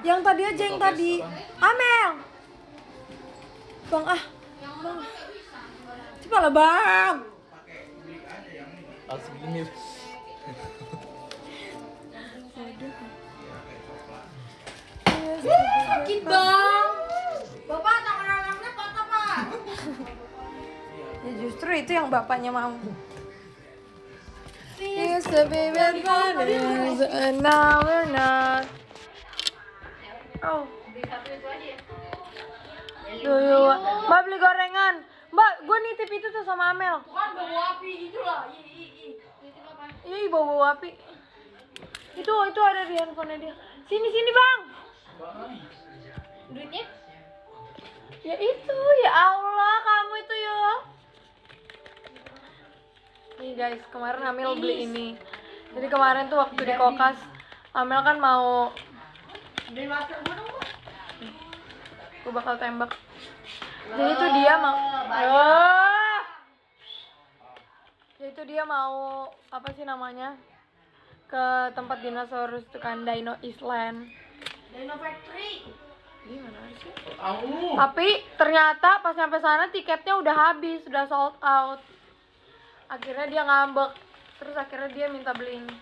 Yang tadi aja, yang tadi. Amel. Bang, Bang. Coba lah, Bang. Segini. Sakit, Bang. Bapak tangan anaknya patah, Pak. Ya justru itu yang bapaknya mau. Yes, the baby is now or not. Oh. Mbak beli gorengan. Mbak, gue nitip itu tuh sama Amel. Bukan bawa api itulah. Iya, bawa api. Itu ada di handphonenya dia. Sini Bang. Duitnya? Ya itu, ya Allah, kamu itu yo. Nih guys, kemarin Amel beli ini. Jadi kemarin tuh waktu di Kokas, Amel kan mau. Beli masker gue dong. Gue bakal tembak. Jadi tuh dia mau. Jadi tuh dia mau apa sih namanya? Ke tempat dinosaurus tuh kan, Dino Island. Dino Factory. Gimana sih? Tapi ternyata pas sampai sana tiketnya udah habis, udah sold out. Akhirnya dia ngambek. Terus akhirnya dia minta beli ini.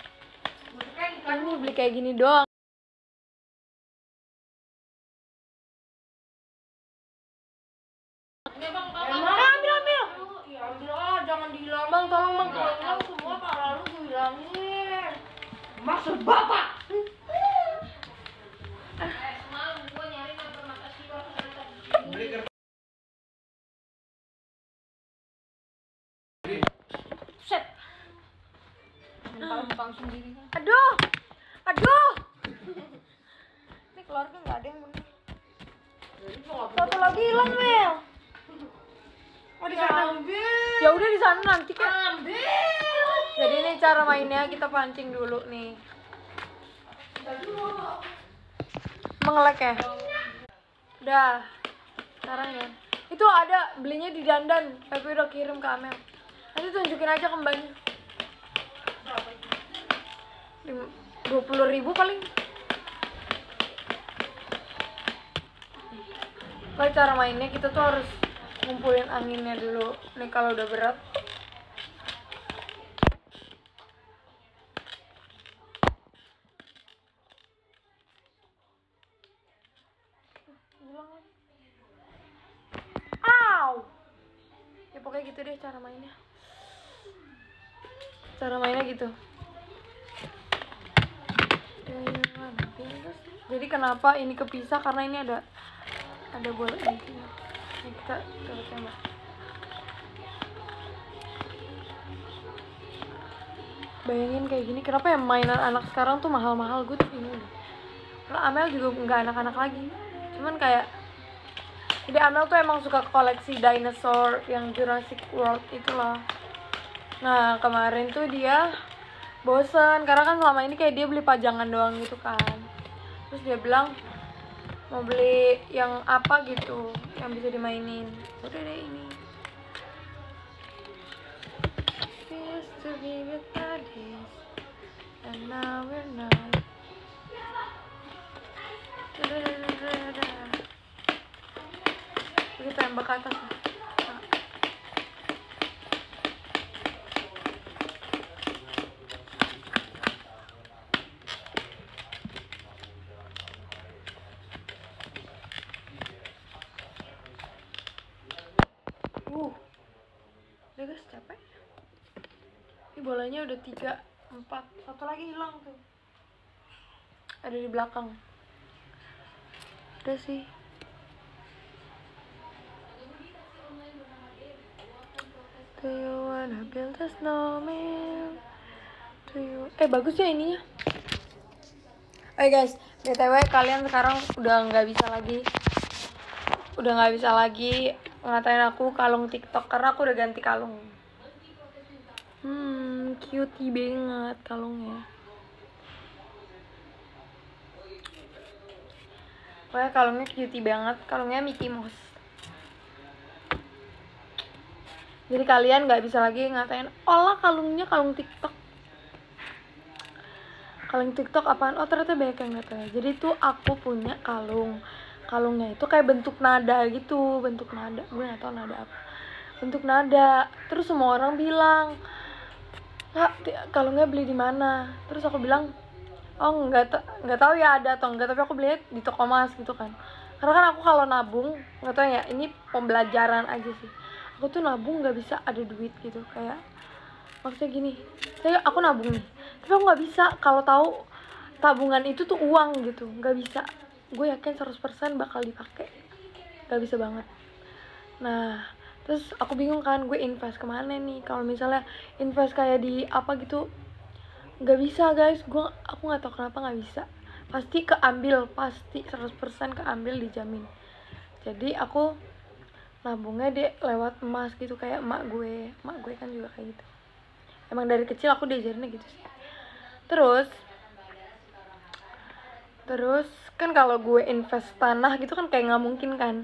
Ini beli kayak gini doang. Ini bang, Ambil. Ya ambil jangan dihilangin. Bang, tolong bang. Hilang semua parah lu gue hilangin. Maksud bapak. Semalam gue nyari nomor mata siwa Set. Bang sendiri kan. Aduh. Ini keluarga nggak ada yang bener. Satu lagi hilang, Mel. Oh, di sana. Ya udah di sana nanti kan. Ambil. Jadi ini cara mainnya, kita pancing dulu nih. Mengelek ya? Udah. Sekarang ya. Itu ada belinya di Dandan, tapi udah kirim ke Amel. Nanti tunjukin aja ke mbaknya. 20.000 paling. Kalau cara mainnya kita tuh harus ngumpulin anginnya dulu. Nih kalau udah berat. Au. Ya pokoknya gitu deh cara mainnya. Cara mainnya gitu. Jadi kenapa ini kepisah, karena ini ada bola intinya. Ini kita coba tembak. Bayangin kayak gini, kenapa ya mainan anak sekarang tuh mahal-mahal, gue tuh bingung. Karena Amel juga nggak anak-anak lagi, cuman kayak jadi Amel tuh emang suka koleksi dinosaur yang Jurassic World itulah. Nah kemarin tuh dia bosen karena kan selama ini kayak dia beli pajangan doang gitu kan. Terus dia bilang mau beli yang apa gitu yang bisa dimainin. Udah deh ini. Used to be with buddies, and now we're not. Kita tembak ke atas. Udah guys, capek. Ini bolanya udah 3, 4. Satu lagi hilang tuh. Ada di belakang. Udah sih. Do you wanna build a snowman? Bagus ya ininya. Oke guys, BTW kalian sekarang udah nggak bisa lagi ngatain aku kalung TikTok karena aku udah ganti kalung. Cutie banget kalungnya. Pokoknya kalungnya cutie banget, kalungnya Mickey Mouse. Jadi kalian nggak bisa lagi ngatain, olah kalungnya kalung TikTok. kalung TikTok apaan? Oh ternyata banyak yang nggak tahu ya. Jadi tuh aku punya kalungnya itu kayak bentuk nada gitu, bentuk nada, gue nggak tahu nada apa, bentuk nada. Terus semua orang bilang, kalungnya beli di mana? Terus aku bilang, oh nggak tahu ya ada atau enggak, tapi aku belinya di toko emas gitu kan. Karena kan aku kalau nabung, nggak tahu ya, ini pembelajaran aja sih, aku tuh nabung nggak bisa ada duit gitu, kayak maksudnya gini, aku nabung nih, tapi aku nggak bisa kalau tahu tabungan itu tuh uang gitu, nggak bisa. Gue yakin 100% bakal dipakai, nggak bisa banget. Nah terus aku bingung kan, gue invest kemana nih? Kalau misalnya invest kayak di apa gitu, nggak bisa guys, aku nggak tahu kenapa nggak bisa, pasti keambil, pasti 100% keambil, dijamin. Jadi aku nabungnya deh lewat emas gitu, kayak emak gue kan juga kayak gitu, emang dari kecil aku diajarinnya gitu sih. Terus kan kalau gue invest tanah gitu kan kayak nggak mungkin kan,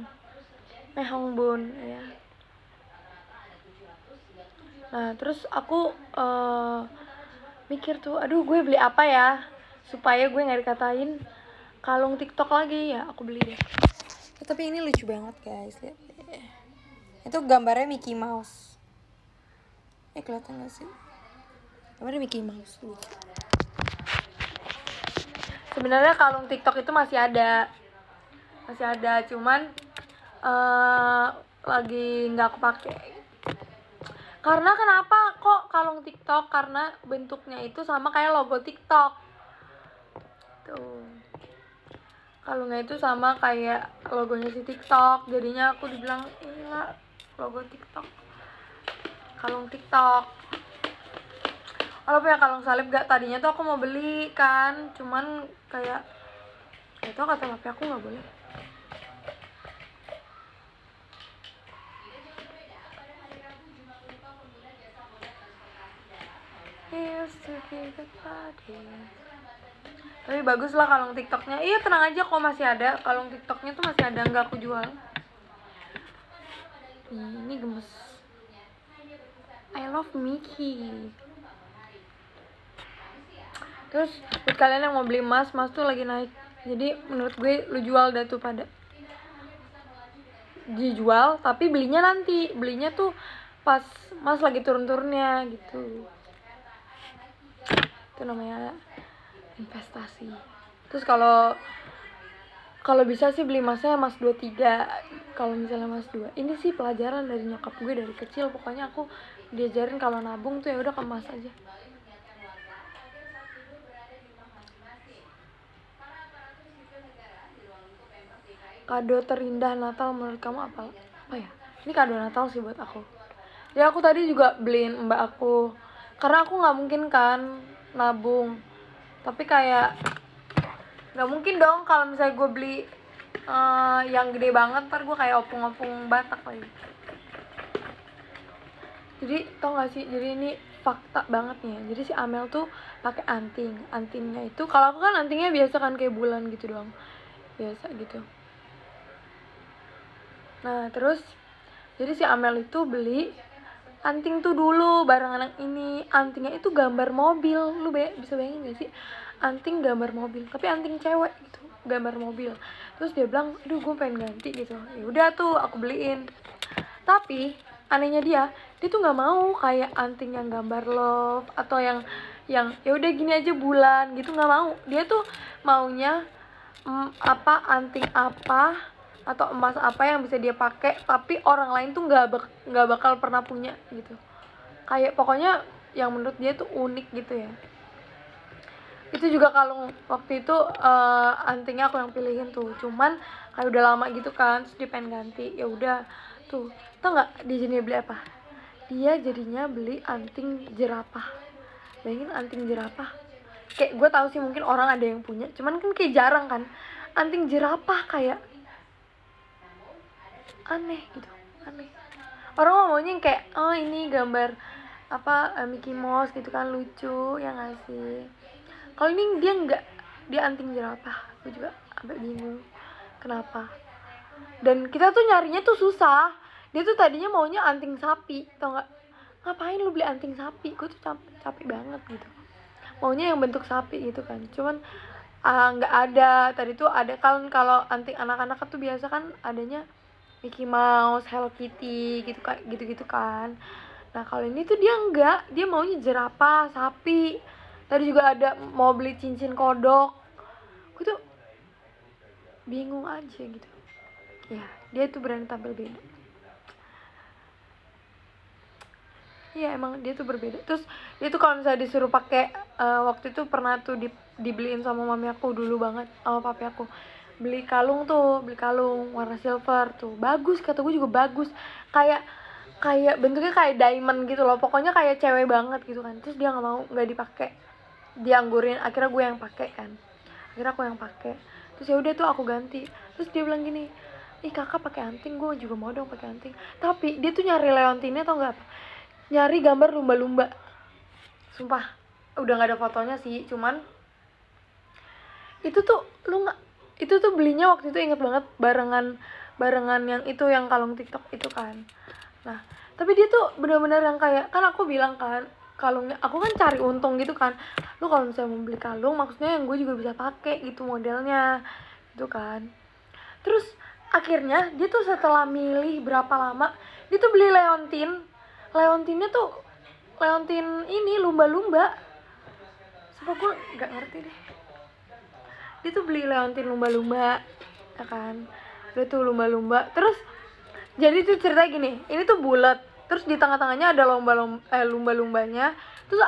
mehong bun ya. Nah terus aku mikir tuh, aduh gue beli apa ya supaya gue nggak dikatain kalung TikTok lagi. Ya aku beli deh. Tapi ini lucu banget guys, lihat deh. Itu gambarnya Mickey Mouse. Kelihatan nggak sih? Gambarnya Mickey Mouse, lucu. Sebenarnya kalung TikTok itu masih ada, cuman lagi nggak aku pakai. Karena kenapa kok kalung TikTok? Karena bentuknya itu sama kayak logo TikTok. Tuh. Kalungnya itu sama kayak logonya si TikTok. Jadinya aku dibilang, "Iya, logo TikTok. Kalung TikTok." Kalau punya kalung salib gak? Tadinya tuh aku mau beli kan, cuman kayak itu kata papi aku nggak boleh. Tapi bagus lah kalung TikToknya. Iya tenang aja kok, masih ada kalung TikToknya tuh, masih ada, nggak aku jual. Ini gemes. I love Mickey. Terus buat kalian yang mau beli emas tuh lagi naik. Jadi menurut gue lu jual dah tuh pada. Dijual tapi belinya nanti. Belinya tuh pas emas lagi turun-turunnya gitu. Itu namanya investasi. Terus kalau bisa sih beli emasnya emas 23. Kalau misalnya emas 2. Ini sih pelajaran dari nyokap gue dari kecil. Pokoknya aku diajarin kalau nabung tuh ya udah ke emas aja. Kado terindah Natal menurut kamu apa ya? Ini kado Natal sih buat aku. Ya aku tadi juga beliin mbak aku, karena aku nggak mungkin kan nabung. Tapi kayak nggak mungkin dong kalau misalnya gue beli yang gede banget, ntar gue kayak opung-opung Batak lagi. Jadi tau gak sih, jadi ini fakta banget nih ya. Jadi si Amel tuh pakai antingnya itu, kalau aku kan antingnya biasa kan kayak bulan gitu doang, biasa gitu. Nah terus jadi si Amel itu beli anting tuh dulu bareng anak ini. Antingnya itu gambar mobil. Lu bisa bayangin gak sih, anting gambar mobil, tapi anting cewek gitu, gambar mobil. Terus dia bilang, aduh gue pengen ganti gitu. Ya udah tuh aku beliin. Tapi anehnya dia tuh nggak mau kayak anting yang gambar love atau yang ya udah gini aja bulan gitu, nggak mau. Dia tuh maunya anting apa atau emas apa yang bisa dia pakai tapi orang lain tuh nggak bakal pernah punya gitu. Kayak pokoknya yang menurut dia tuh unik gitu ya. Itu juga kalung waktu itu antingnya aku yang pilihin tuh, cuman kayak udah lama gitu kan, terus dia pengen ganti. Ya udah tuh, tau nggak dia jadinya beli apa? Dia jadinya beli anting jerapah. Bayangin anting jerapah. Kayak gue tahu sih mungkin orang ada yang punya, cuman kan kayak jarang kan anting jerapah, kayak aneh gitu, aneh. Orang ngomongnya kayak, oh ini gambar Mickey Mouse gitu kan, lucu ya nggak sih. Kalau ini dia nggak, dia anting jerapah. Gue juga agak bingung kenapa. Dan kita tuh nyarinya tuh susah. Dia tuh tadinya maunya anting sapi, tau nggak? Ngapain lu beli anting sapi? Gue tuh capek banget gitu. maunya yang bentuk sapi gitu kan. Cuman nggak ada. Tadi tuh ada kan, kalau anting anak-anak tuh biasa kan adanya Mickey Mouse, Hello Kitty gitu kan, gitu-gitu kan. Nah kalau ini tuh dia enggak, dia maunya jerapah, sapi. Tadi juga ada mau beli cincin kodok. Gue tuh bingung aja gitu. Ya dia tuh berani tampil beda. Iya emang dia tuh berbeda. Terus dia tuh kalau misalnya disuruh pakai waktu itu pernah tuh dibeliin sama mami aku dulu banget, sama papi aku, beli kalung warna silver tuh, bagus, kata gue juga bagus, kayak bentuknya kayak diamond gitu loh, pokoknya kayak cewek banget gitu kan. Terus dia nggak mau, nggak dipakai, dia anggurin. Akhirnya gue yang pakai kan, terus ya udah tuh aku ganti. Terus dia bilang gini, ih kakak pakai anting, gue juga mau dong pakai anting. Tapi dia tuh nyari leontinnya atau nggak apa, nyari gambar lumba-lumba, sumpah. Udah nggak ada fotonya sih, cuman itu tuh itu tuh belinya waktu itu, inget banget, barengan yang itu, yang kalung TikTok itu kan. Nah tapi dia tuh benar-benar yang kayak, kan aku bilang kan kalungnya, aku kan cari untung gitu kan, lu kalau misalnya mau beli kalung maksudnya yang gue juga bisa pakai gitu modelnya gitu kan. Terus akhirnya dia tuh setelah milih berapa lama, dia tuh beli leontinnya tuh leontin ini lumba-lumba. Sumpah gue nggak ngerti deh, dia tuh beli leontin lumba-lumba ya kan. Udah tuh lumba-lumba, terus jadi tuh ceritanya gini, ini tuh bulat, terus di tengah-tengahnya ada lumba-lumbanya. Terus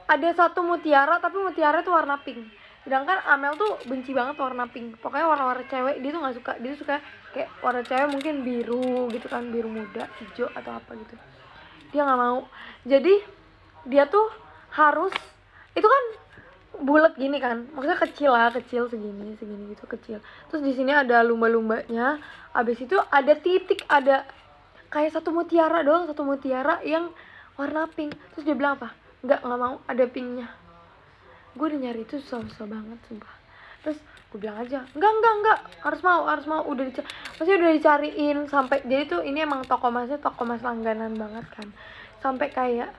ada satu mutiara, tapi mutiara tuh warna pink. Sedangkan Amel tuh benci banget warna pink, pokoknya warna-warna cewek dia tuh nggak suka. Dia tuh suka kayak warna cewek mungkin biru gitu kan, biru muda, hijau atau apa gitu, dia nggak mau. Jadi dia tuh harus, itu kan bulat gini kan, maksudnya kecil segini gitu, kecil. Terus di sini ada lumba-lumbanya, abis itu ada titik, ada kayak satu mutiara doang, satu mutiara yang warna pink. Terus dia bilang apa, nggak mau, ada pinknya. Gue udah nyari itu susah banget sumpah. Terus gue bilang aja, enggak, harus mau, udah dicariin sampai. Jadi tuh ini emang toko mas langganan banget kan, sampai kayak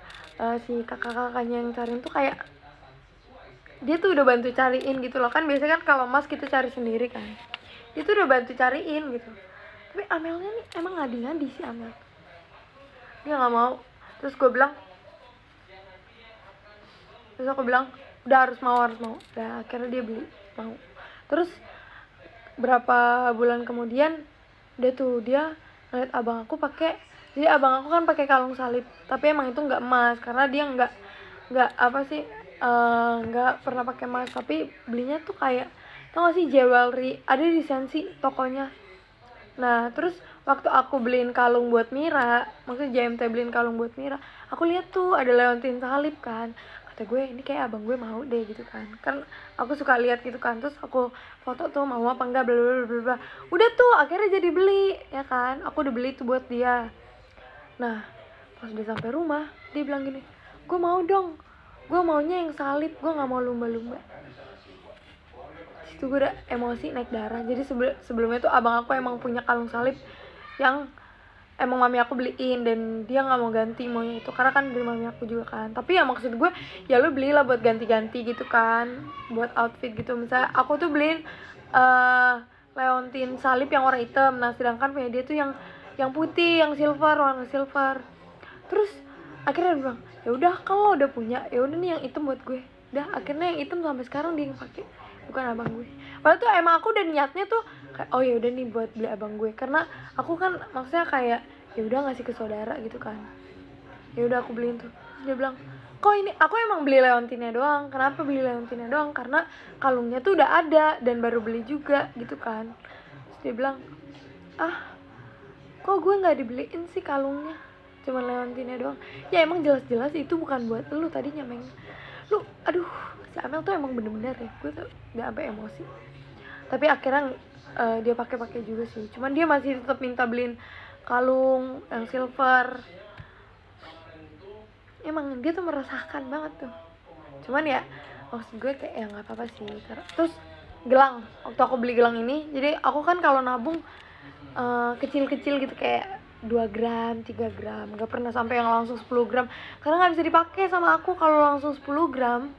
si kakak-kakaknya yang cariin tuh kayak dia tuh udah bantu cariin gitu loh kan. Biasanya kan kalau mas kita cari sendiri kan, dia tuh udah bantu cariin gitu. Tapi Amelnya nih emang ngadi-ngadi sih Amel, dia nggak mau. Terus aku bilang udah harus mau. Udah akhirnya dia beli, mau. Terus berapa bulan kemudian dia ngeliat abang aku pakai. Jadi abang aku kan pakai kalung salib, tapi emang itu nggak emas karena dia nggak apa sih, nggak pernah pakai emas. Tapi belinya tuh kayak, tau gak sih, jewelry, ada di Sensi tokonya. Nah terus waktu aku beliin kalung buat Mira, maksudnya JMT beliin kalung buat Mira, aku lihat tuh ada leontin salib kan. Kata gue ini kayak abang gue mau deh gitu kan aku suka lihat gitu kan. Terus aku foto tuh mau apa enggak, bla bla bla bla. Udah tuh akhirnya jadi beli ya kan, aku udah beli tuh buat dia. Nah pas udah sampai rumah dia bilang gini, gue mau dong, gue maunya yang salib, gue nggak mau lumba-lumba. Situ gue udah emosi naik darah. Jadi sebelumnya tuh abang aku emang punya kalung salib yang emang mami aku beliin, dan dia nggak mau ganti, maunya itu karena kan dari mami aku juga kan. Tapi ya maksud gue ya lu belilah buat ganti-ganti gitu kan, buat outfit gitu. Misalnya aku tuh beliin leontin salib yang warna hitam, nah sedangkan punya dia tuh yang putih, yang warna silver. Terus akhirnya dia bilang ya udah kalau udah punya ya udah nih yang hitam buat gue. Udah akhirnya yang hitam sampai sekarang dia yang pakai, bukan abang gue. Padahal tuh emang aku udah niatnya tuh kayak, oh ya udah nih buat beli abang gue, karena aku kan maksudnya kayak ya udah ngasih ke saudara gitu kan. Ya udah aku beliin tuh. Dia bilang, kok ini aku emang beli leontinnya doang. Kenapa beli leontinnya doang? Karena kalungnya tuh udah ada dan baru beli juga gitu kan. Terus dia bilang, kok gue nggak dibeliin sih kalungnya, cuman leontinnya doang. Ya emang jelas-jelas itu bukan buat lu tadinya, Meng. Lu aduh, si Amel tuh emang bener-bener ya, gue tuh udah sampai emosi. Tapi akhirnya dia pakai juga sih, cuman dia masih tetap minta beliin kalung yang silver. Emang dia tuh meresahkan banget tuh. Cuman ya maksud gue kayak ya nggak apa-apa sih. Terus gelang, waktu aku beli gelang ini, jadi aku kan kalau nabung kecil-kecil gitu, kayak 2 gram, 3 gram, gak pernah sampai yang langsung 10 gram karena gak bisa dipakai sama aku. Kalau langsung 10 gram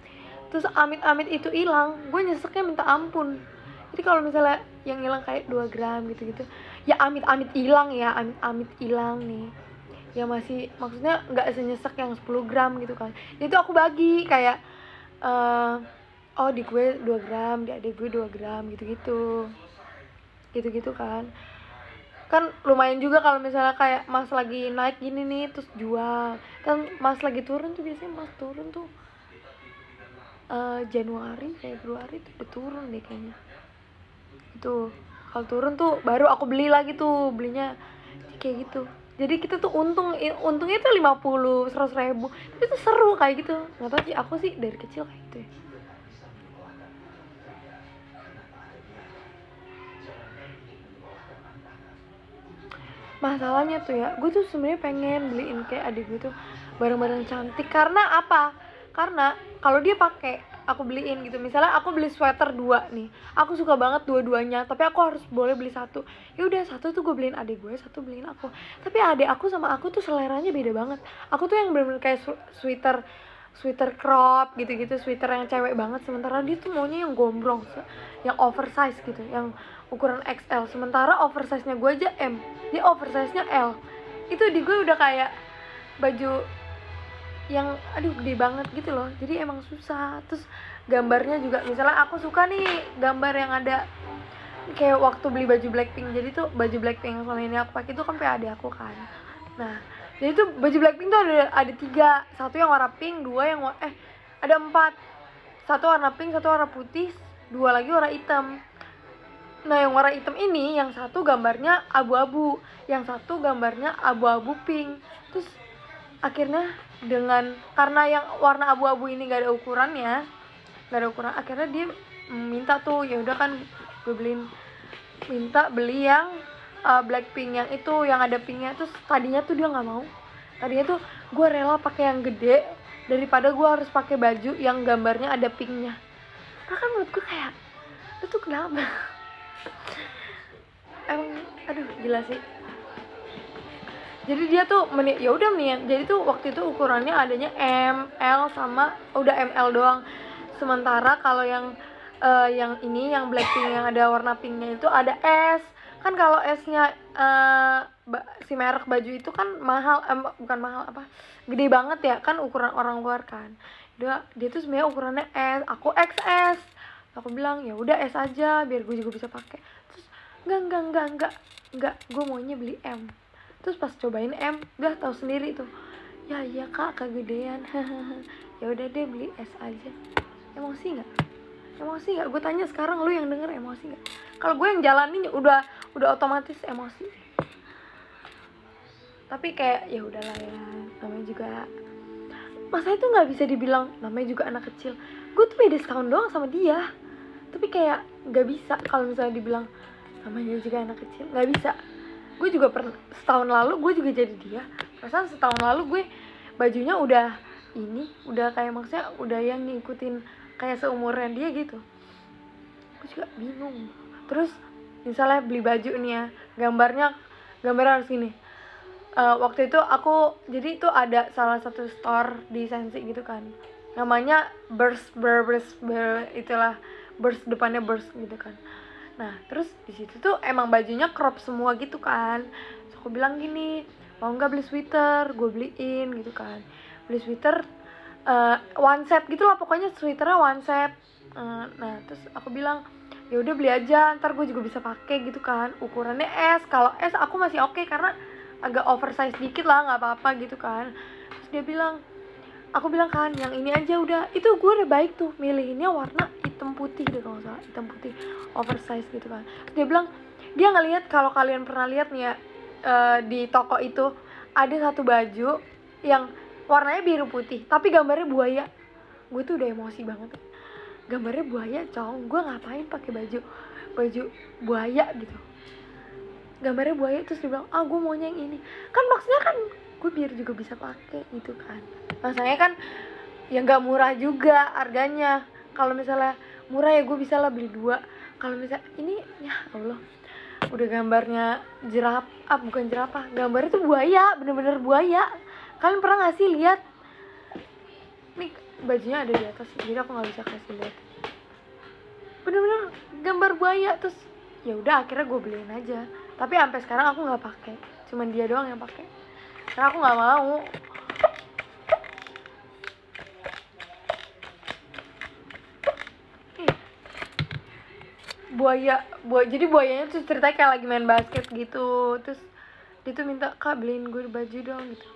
terus amit-amit itu hilang, gue nyeseknya minta ampun. Jadi kalau misalnya yang hilang kayak 2 gram gitu-gitu, ya amit-amit hilang ya, amit-amit hilang nih, ya masih, maksudnya nggak senyesek yang 10 gram gitu kan. Itu aku bagi kayak oh di gue 2 gram, di adik gue 2 gram gitu kan lumayan juga kalau misalnya kayak Mas lagi naik gini nih terus jual. Kan Mas lagi turun tuh biasanya Mas turun tuh Januari, Februari tuh udah turun deh kayaknya. Itu kalau turun tuh baru aku beli lagi tuh, belinya kayak gitu. Jadi kita tuh untungnya tuh 50, 100 ribu, tapi itu seru kayak gitu. Nggak tahu sih, aku sih dari kecil kayak gitu ya. Masalahnya tuh ya, gue tuh sebenarnya pengen beliin kayak adik gue tuh barang-barang cantik. Karena apa? Karena kalau dia pakai, aku beliin gitu. Misalnya aku beli sweater 2 nih, aku suka banget dua-duanya, tapi aku harus boleh beli satu. Ya udah, satu tuh gue beliin adik gue, satu beliin aku. Tapi adik aku sama aku tuh seleranya beda banget. Aku tuh yang bener-bener kayak sweater crop gitu-gitu, sweater yang cewek banget. Sementara dia tuh maunya yang gombrong, yang oversize gitu, yang ukuran XL. Sementara oversize-nya gue aja M, dia oversize-nya L. Itu di gue udah kayak baju yang aduh gede banget gitu loh. Jadi emang susah. Terus gambarnya juga, misalnya aku suka nih gambar yang ada kayak waktu beli baju Blackpink. Jadi tuh baju Blackpink yang selama ini aku pakai itu kan PAD aku kan. Nah, jadi tuh baju Blackpink tuh ada 3. Satu yang warna pink, 2 yang ada 4. Satu warna pink, satu warna putih, 2 lagi warna hitam. Nah, yang warna hitam ini, yang satu gambarnya abu-abu, yang satu gambarnya abu-abu pink. Terus akhirnya karena yang warna abu-abu ini gak ada ukuran, akhirnya dia minta tuh, ya udah kan gue minta beli yang Blackpink yang itu, yang ada pinknya. Terus tadinya tuh dia nggak mau, tadinya tuh gue rela pakai yang gede daripada gue harus pakai baju yang gambarnya ada pinknya. Karena kan menurut gue kayak, itu kenapa? Emang aduh gila sih. Jadi dia tuh ya udah mendingan, jadi tuh waktu itu ukurannya adanya M, L sama udah ML doang. Sementara kalau yang ini yang Blackpink yang ada warna pinknya itu ada S. Kan kalau S-nya si merek baju itu kan mahal, bukan mahal apa, gede banget ya kan, ukuran orang luar kan. Dia tuh sebenarnya ukurannya S, aku XS. Aku bilang ya udah S aja biar gue juga bisa pakai. Terus enggak, gue maunya beli M. Terus pas cobain M, udah tahu sendiri tuh, ya iya kak kegedean. Ya udah deh beli S aja. Emosi nggak? Gue tanya sekarang, lu yang denger emosi nggak? Kalau gue yang jalanin udah otomatis emosi. Tapi kayak ya udahlah ya, namanya juga masa itu nggak bisa dibilang namanya juga anak kecil. Gue tuh beda setahun doang sama dia, tapi kayak nggak bisa kalau misalnya dibilang namanya juga anak kecil, nggak bisa. Gue juga pernah setahun lalu gue juga jadi dia. Perasaan setahun lalu gue bajunya udah kayak, maksudnya udah yang ngikutin kayak seumurnya dia gitu. Gue juga bingung. Terus misalnya beli baju nih ya, gambarnya harus gini. Waktu itu aku, jadi itu ada salah satu store di Sensi gitu kan, namanya Burst, itulah Burst, depannya Burst gitu kan. Nah terus di situ tuh emang bajunya crop semua gitu kan. Terus aku bilang gini, mau nggak beli sweater, gue beliin gitu kan. Beli sweater one set gitu lah, pokoknya sweaternya one set. Nah terus aku bilang ya udah beli aja, ntar gue juga bisa pakai gitu kan. Ukurannya S, kalau S aku masih oke karena agak oversize dikit lah, nggak apa-apa gitu kan. Terus aku bilang kan yang ini aja udah. Itu gue udah baik tuh milihinnya warna hitam putih deh kalau nggak salah, hitam putih oversize gitu kan. Terus dia bilang dia ngelihat, kalau kalian pernah lihat nih ya, di toko itu ada satu baju yang warnanya biru putih tapi gambarnya buaya. Gue tuh udah emosi banget, gambarnya buaya cowok, gue ngapain pakai baju buaya gitu, gambarnya buaya. Terus dia bilang gue maunya yang ini kan, maksudnya kan gue biar juga bisa pakai gitu kan. Maksudnya kan ya nggak murah juga harganya. Kalau misalnya murah ya gue bisa lah beli 2. Kalau misalnya ini ya Allah, udah gambarnya bukan jerapah, gambarnya tuh buaya, bener-bener buaya. Kalian pernah nggak sih lihat nih bajunya ada di atas, jadi aku nggak bisa kasih lihat. Bener-bener gambar buaya. Terus ya udah akhirnya gue beliin aja, tapi sampai sekarang aku nggak pakai, cuman dia doang yang pakai karena aku nggak mau. Jadi buayanya tuh ceritanya kayak lagi main basket gitu. Terus dia tuh minta, "Kak, beliin gue baju dong," gitu.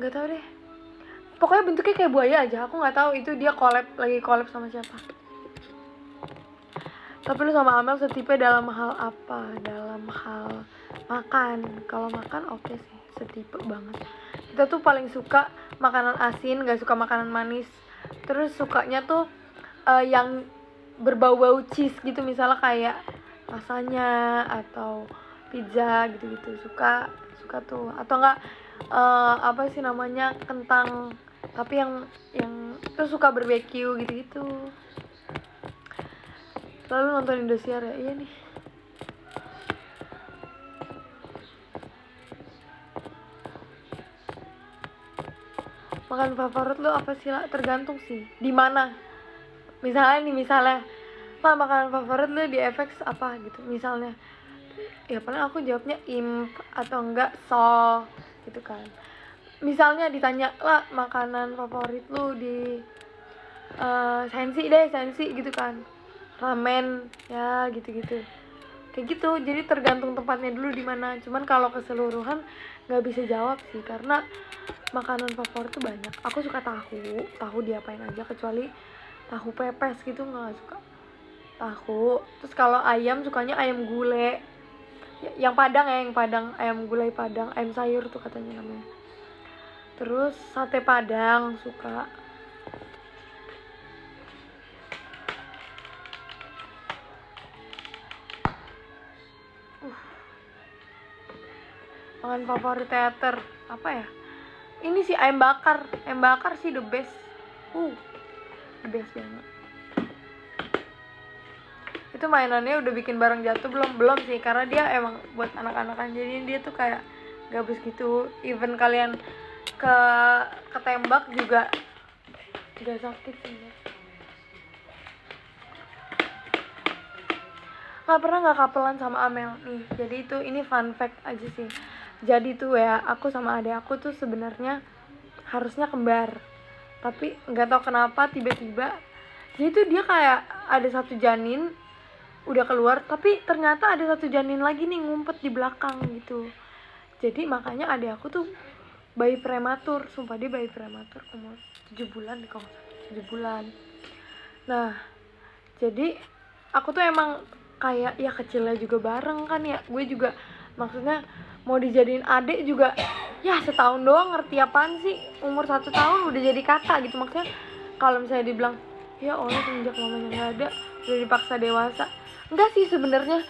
Nggak tahu deh, pokoknya bentuknya kayak buaya aja. Aku nggak tahu itu dia lagi collab sama siapa. Tapi lu sama Amel setipe dalam hal apa? Dalam hal makan. Kalau makan oke sih, setipe banget. Kita tuh paling suka makanan asin, gak suka makanan manis. Terus sukanya tuh yang berbau-bau cheese gitu, misalnya kayak lasagna atau pizza gitu-gitu. Suka tuh. Atau enggak apa sih namanya, kentang tapi yang tuh suka barbecue gitu-gitu. Lalu nonton Indosiar ya? Iya nih. Makan favorit lu apa sih, lah? Tergantung sih di mana. Misalnya Pak, makanan favorit lu di FX apa gitu misalnya. Ya paling aku jawabnya imp atau enggak sol gitu kan. Misalnya ditanya, "Lah, makanan favorit lu di Sensi gitu kan. Ramen ya gitu-gitu." Kayak gitu. Jadi tergantung tempatnya dulu di mana. Cuman kalau keseluruhan nggak bisa jawab sih, karena makanan favorit tuh banyak. Aku suka tahu diapain aja kecuali tahu pepes gitu, nggak suka tahu. Terus kalau ayam sukanya ayam gulai yang Padang ya, ayam gulai Padang, ayam sayur tuh katanya namanya. Terus sate Padang suka. Makan favorit teater apa ya? Ini sih ayam bakar sih the best. The best banget. Itu mainannya udah bikin barang jatuh belum sih, karena dia emang buat anak-anakan, jadi dia tuh kayak gabus gitu. Even kalian ketembak juga tidak sakit sih ya. Nggak kapelan sama Amel nih. Jadi ini fun fact aja sih. Jadi tuh ya, aku sama adik aku tuh sebenarnya harusnya kembar, tapi nggak tahu kenapa tiba-tiba jadi tuh dia kayak ada satu janin udah keluar, tapi ternyata ada satu janin lagi nih ngumpet di belakang gitu. Jadi makanya adik aku tuh bayi prematur, sumpah dia bayi prematur umur 7 bulan deh kalau 7 bulan. Nah, jadi aku tuh emang kayak ya kecilnya juga bareng kan ya, gue juga maksudnya mau dijadiin adik juga ya setahun doang, ngerti apaan sih, umur 1 tahun udah jadi kakak gitu. Maksudnya kalau misalnya dibilang ya Allah semenjak mamanya nggak ada udah dipaksa dewasa, enggak sih sebenarnya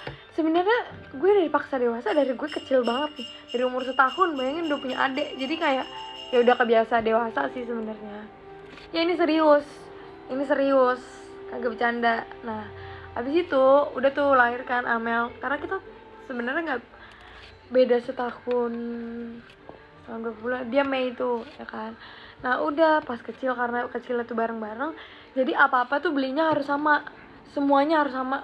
gue udah dipaksa dewasa dari gue kecil banget nih, dari umur 1 tahun. Bayangin udah punya adik, jadi kayak ya udah kebiasa dewasa sih sebenarnya. Ya ini serius kagak bercanda. Nah abis itu udah tuh lahir kan Amel, karena kita sebenarnya nggak beda setahun tahun berapa bulan, dia Mei tuh ya kan. Nah udah pas kecil, karena kecilnya tuh bareng-bareng, jadi apa-apa tuh belinya harus sama, semuanya harus sama.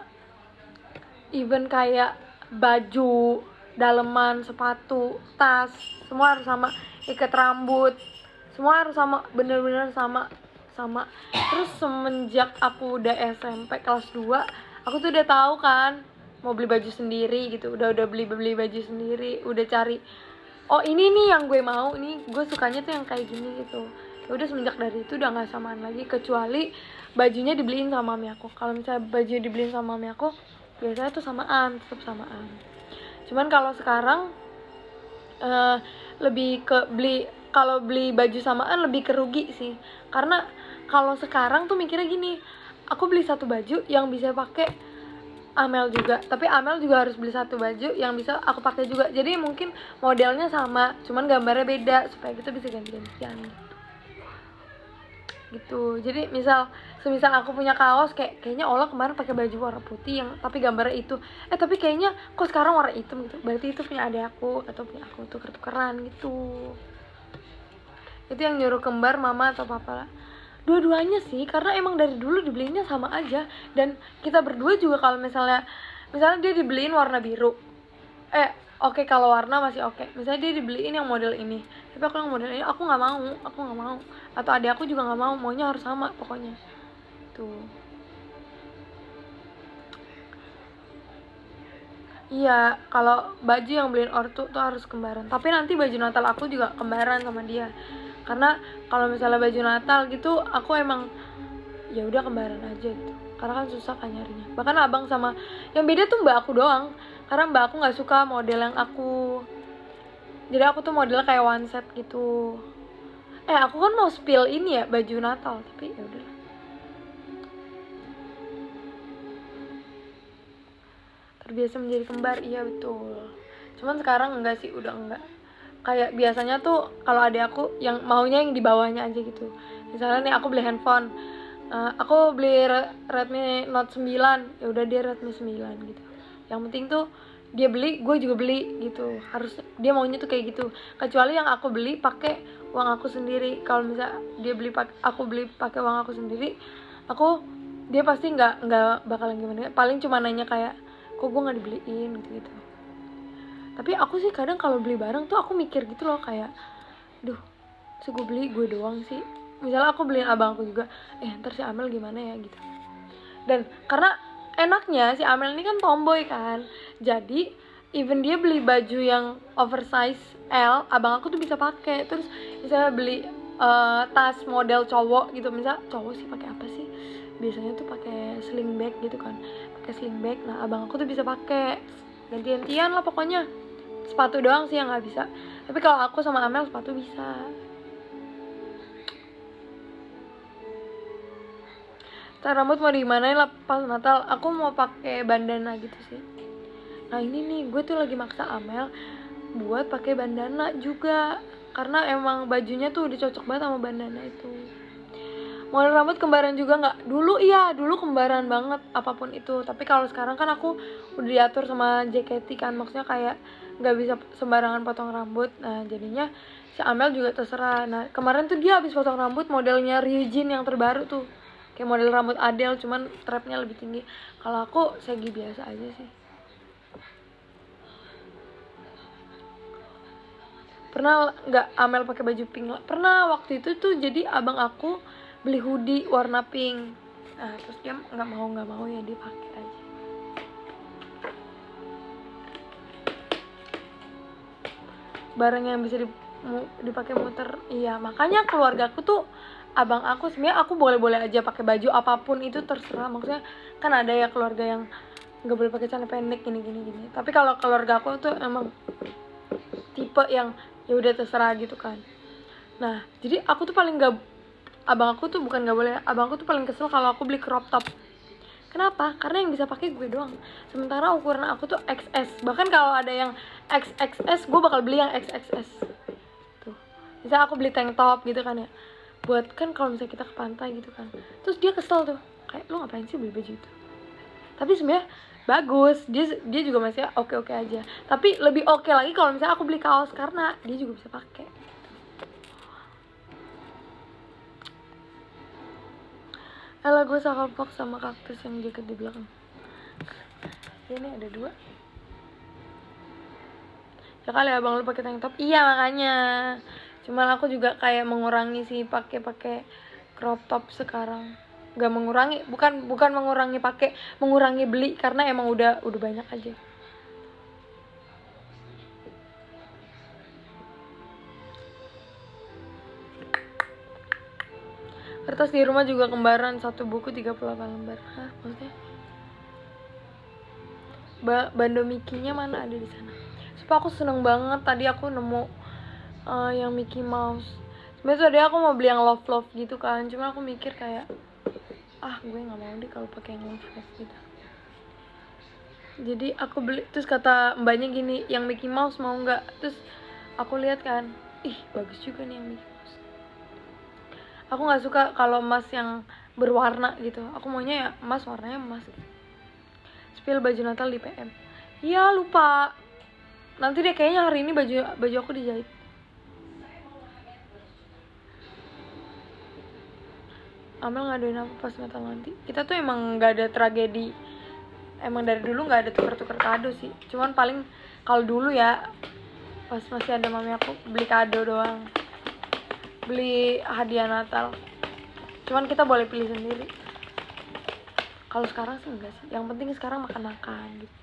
Even kayak baju, daleman, sepatu, tas, semua harus sama. Ikat rambut, semua harus sama, bener-bener sama. Terus semenjak aku udah SMP kelas 2, aku tuh udah tahu kan mau beli baju sendiri gitu. Udah beli baju sendiri, udah cari, oh ini nih yang gue mau, ini gue sukanya tuh yang kayak gini gitu. Ya udah semenjak dari itu udah nggak samaan lagi, kecuali bajunya dibeliin sama mami aku. Kalau misalnya baju dibeliin sama mami aku, biasanya tuh tetap samaan. Cuman kalau sekarang lebih ke kalau beli baju samaan lebih ke rugi sih. Karena kalau sekarang tuh mikirnya gini, aku beli satu baju yang bisa pakai Amel juga, tapi Amel juga harus beli satu baju yang bisa aku pakai juga. Jadi mungkin modelnya sama, cuman gambarnya beda, supaya kita bisa ganti-gantian gitu. Jadi semisal aku punya kaos kayaknya Ola kemarin pakai baju warna putih yang tapi gambarnya itu, tapi kayaknya kok sekarang warna hitam gitu, berarti itu punya adik aku atau punya aku, tuker-tukeran gitu. Itu yang nyuruh kembar mama atau papa Dua-duanya sih, karena emang dari dulu dibeliinnya sama aja. Dan kita berdua juga kalau misalnya dia dibeliin warna biru, oke, kalau warna masih oke. Misalnya dia dibeliin yang model ini, tapi aku yang model ini aku nggak mau. Atau adik aku juga nggak mau, maunya harus sama pokoknya. Tuh. Iya, kalau baju yang beliin ortu tuh harus kembaran. Tapi nanti baju Natal aku juga kembaran sama dia. Karena kalau misalnya baju Natal gitu, aku emang ya udah kembaran aja gitu. Karena kan susah kan nyarinya. Bahkan abang sama yang beda tuh mbak aku doang. Karena mbak aku nggak suka model yang aku. Jadi aku tuh modelnya kayak one set gitu. Aku kan mau spill ini ya baju Natal, tapi ya udah. Terbiasa menjadi kembar, iya betul. Cuman sekarang enggak sih, udah enggak. Kayak biasanya tuh kalau adek aku yang maunya yang di bawahnya aja gitu. Misalnya nih aku beli handphone, aku beli Redmi Note 9, ya udah dia Redmi 9 gitu. Yang penting tuh dia beli, gue juga beli gitu. Harus dia maunya tuh kayak gitu. Kecuali yang aku beli pakai uang aku sendiri. Kalau misalnya dia beli aku beli pakai uang aku sendiri, dia pasti nggak bakalan gimana. Paling cuma nanya kayak, kok gue nggak dibeliin gitu. Tapi aku sih kadang kalau beli barang tuh aku mikir gitu loh, kayak duh, gue beli gue doang sih. Misalnya aku beliin abang aku juga, ntar si Amel gimana ya gitu. Dan karena enaknya si Amel ini kan tomboy kan, jadi even dia beli baju yang oversize L, abang aku tuh bisa pakai. Terus misalnya beli tas model cowok gitu, misalnya cowok sih pakai apa sih, biasanya tuh pakai sling bag gitu kan, pakai sling bag. Nah abang aku tuh bisa pakai, ganti-gantian lah pokoknya. Sepatu doang sih yang nggak bisa, tapi kalau aku sama Amel sepatu bisa. Rambut mau dimanain lah pas Natal, aku mau pakai bandana gitu sih. Nah ini nih, gue tuh lagi maksa Amel buat pakai bandana juga, karena emang bajunya tuh udah cocok banget sama bandana itu. Model rambut kembaran juga nggak? Dulu kembaran banget apapun itu. Tapi kalau sekarang kan aku udah diatur sama JKT kan, maksudnya kayak nggak bisa sembarangan potong rambut. Nah jadinya si Amel juga terserah. Nah kemarin tuh dia habis potong rambut modelnya Ryujin yang terbaru tuh, kayak model rambut Adele cuman strapnya lebih tinggi. Kalau aku segi biasa aja sih. Pernah nggak Amel pakai baju pink? Pernah, waktu itu tuh jadi abang aku beli hoodie warna pink. Nah terus dia nggak mau ya, dia pakai aja. Barang yang bisa dipakai muter. Iya, makanya keluarga aku tuh, abang aku sebenarnya aku boleh aja pakai baju apapun itu terserah. Maksudnya kan ada ya keluarga yang nggak boleh pakai celana pendek gini. Tapi kalau keluarga aku tuh emang tipe yang ya udah terserah gitu kan. Nah jadi aku tuh paling abang aku tuh bukan nggak boleh, abang aku tuh paling kesel kalau aku beli crop top. Kenapa? Karena yang bisa pakai gue doang. Sementara ukuran aku tuh XS. Bahkan kalau ada yang XXS, gue bakal beli yang XXS. Tuh. Misalnya aku beli tank top gitu kan ya. Buat kan kalau misalnya kita ke pantai gitu kan. Terus dia kesel tuh. Kayak lu ngapain sih beli baju itu? Tapi sebenarnya bagus. Dia juga masih oke aja. Tapi lebih oke lagi kalau misalnya aku beli kaos, karena dia juga bisa pakai. Elah, gue saklek sama kaktus yang jaket di belakang. Ini ada 2. Ya kali abang lu pakai tank top. Iya makanya. Cuman aku juga kayak mengurangi sih pakai crop top sekarang. Gak mengurangi, bukan mengurangi beli, karena emang udah banyak aja. Kertas di rumah juga kembaran, 1 buku 38 lembar. Hah, maksudnya? Bando Mickey-nya mana ada di sana? Supaya aku seneng banget tadi aku nemu yang Mickey Mouse. Sebenarnya tadi aku mau beli yang love gitu kan, cuma aku mikir kayak gue nggak mau deh kalau pakai yang love gitu. Jadi aku beli, terus kata mbaknya gini, yang Mickey Mouse mau nggak? Terus aku lihat kan, bagus juga nih yang Mickey Mouse. Aku nggak suka kalau emas yang berwarna gitu. Aku maunya ya emas, warnanya emas gitu. Spill baju Natal di PM. Iya lupa. Nanti deh, kayaknya hari ini baju aku dijahit. Amel ngadain apa pas Natal nanti? Kita tuh emang nggak ada tragedi, emang dari dulu nggak ada tuker-tuker kado sih. Cuman paling kalau dulu ya pas masih ada mami aku beli kado doang, beli hadiah Natal. Cuman kita boleh pilih sendiri. Kalau sekarang sih enggak sih. Yang penting sekarang makan-makan gitu.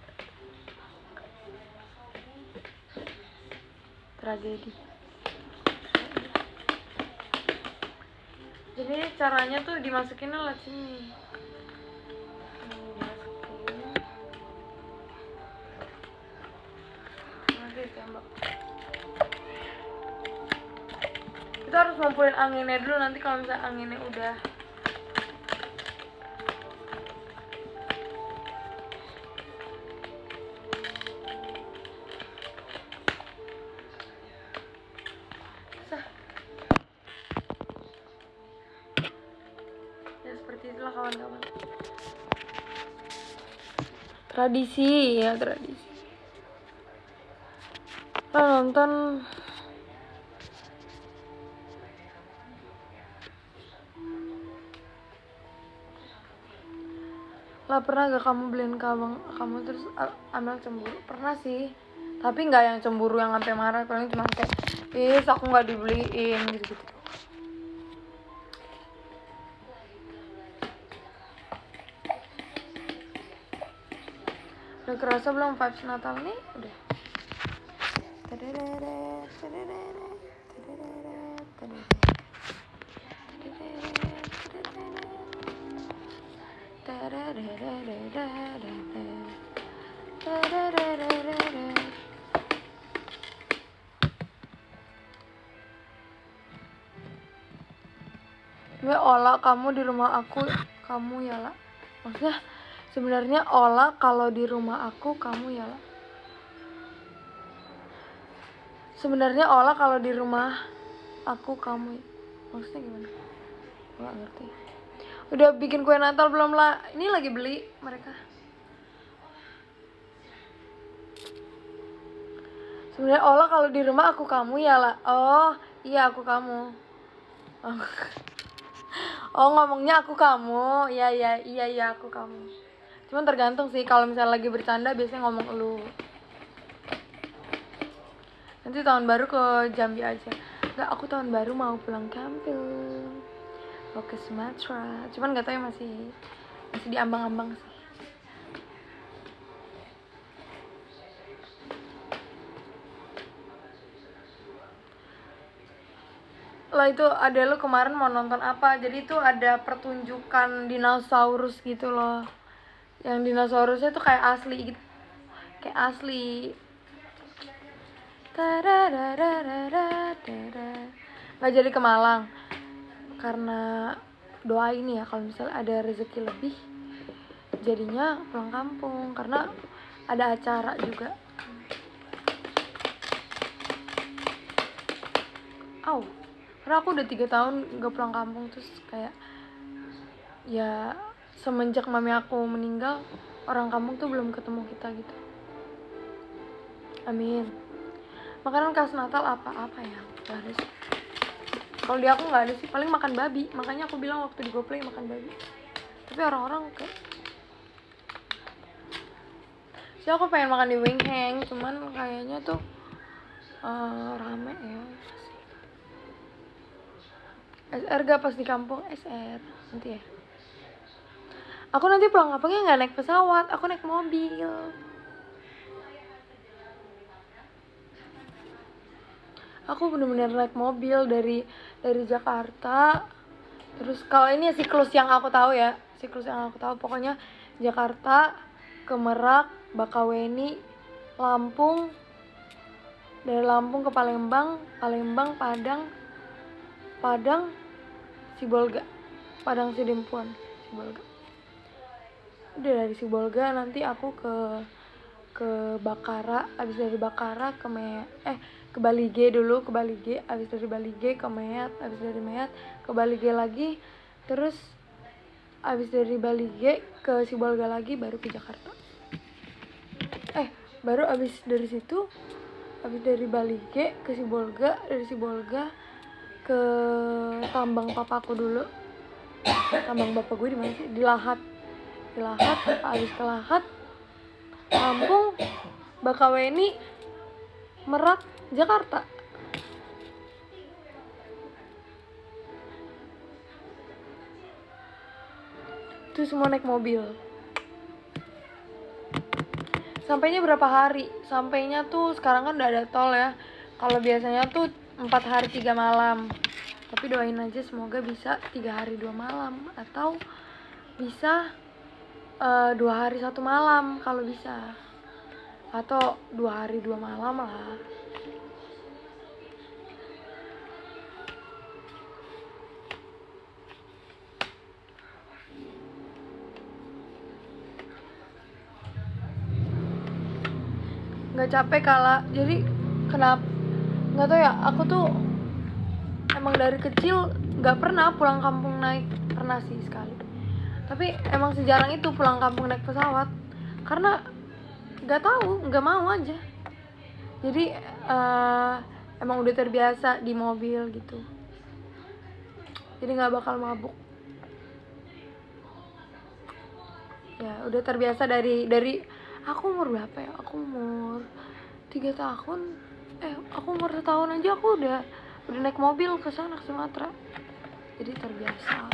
Tragedi. Jadi caranya tuh dimasukinnya lewat sini. Dimasukin. Nanti ditembak. Kita harus ngumpulin anginnya dulu, nanti kalau misalnya anginnya udah ya seperti itulah kawan-kawan. Tradisi ya, tradisi. Nonton lah, pernah gak kamu beliin ke abang kamu terus Amel cemburu? Pernah sih, tapi nggak yang cemburu yang sampai marah, paling cuma kayak aku nggak dibeliin gitu. Udah kerasa belum vibes Natal nih? Udah. Gue Ola kamu di rumah aku, kamu ya lah. Maksudnya sebenarnya Ola kalau di rumah aku, kamu ya lah. Sebenarnya Ola kalau di rumah aku, kamu. Maksudnya gimana? Gue gak ngerti. Udah bikin kue Natal belum lah? Ini lagi beli mereka. Sebenarnya Ola kalau di rumah aku, kamu ya lah. Oh iya aku kamu. Oh ngomongnya aku kamu. Iya aku kamu. Cuman tergantung sih, kalau misalnya lagi bercanda biasanya ngomong lu. Nanti tahun baru ke Jambi aja. Enggak, aku tahun baru mau pulang kampung, mau ke Sumatera. Cuman gak tahu ya, masih diambang-ambang sih. Lah itu ada lu kemarin mau nonton apa? Jadi itu ada pertunjukan dinosaurus gitu loh. Yang dinosaurusnya tuh kayak asli gitu. Kayak asli. Nggak jadi ke Malang karena doa ini ya, kalau misalnya ada rezeki lebih jadinya pulang kampung karena ada acara juga. Karena aku udah 3 tahun gak pulang kampung, terus kayak ya semenjak mami aku meninggal, orang kampung tuh belum ketemu kita gitu. Amin. Makanan khas Natal apa ya? Gak ada sih. Kalau di aku nggak ada sih, paling makan babi. Makanya aku bilang waktu di GoPlay makan babi. Tapi orang-orang kayak sih, aku pengen makan di Wing Hang, cuman kayaknya tuh rame ya. SR gak pas di kampung? SR nanti ya. Aku nanti pulang kampungnya nggak naik pesawat, aku naik mobil. Aku bener-bener naik mobil dari Jakarta. Terus kalau ini siklus yang aku tahu ya, pokoknya Jakarta ke Merak, Bakauheni, Lampung, dari Lampung ke Palembang, Padang, Sibolga, Padang Sidempuan, Sibolga. Udah dari Sibolga nanti aku ke Bakara, abis dari Bakara ke Balige dulu, abis dari Balige ke Meat, abis dari Meat ke Balige lagi, terus abis dari Balige ke Sibolga lagi, baru ke Jakarta. Baru abis dari situ, abis dari Balige ke Sibolga, dari Sibolga ke tambang papaku dulu, tambang bapak gue di mana sih, di Lahat. Habis ke Lahat, Lampung, Bakaweni, Merak, Jakarta. Itu semua naik mobil. Sampainya berapa hari? Sampainya tuh sekarang kan udah ada tol ya. Kalau biasanya tuh 4 hari 3 malam. Tapi doain aja semoga bisa 3 hari 2 malam atau bisa 2 hari 1 malam kalau bisa. Atau 2 hari 2 malam lah. Nggak capek kala, jadi kenapa nggak tahu ya, aku tuh emang dari kecil nggak pernah pulang kampung naik, pernah sih sekali, tapi emang sejarang itu pulang kampung naik pesawat karena nggak tahu, nggak mau aja. Jadi emang udah terbiasa di mobil gitu, jadi nggak bakal mabuk ya. Udah terbiasa dari aku umur berapa ya, aku umur 3 tahun, aku umur 1 tahun aja aku udah naik mobil ke sana, ke Sumatera. Jadi terbiasa.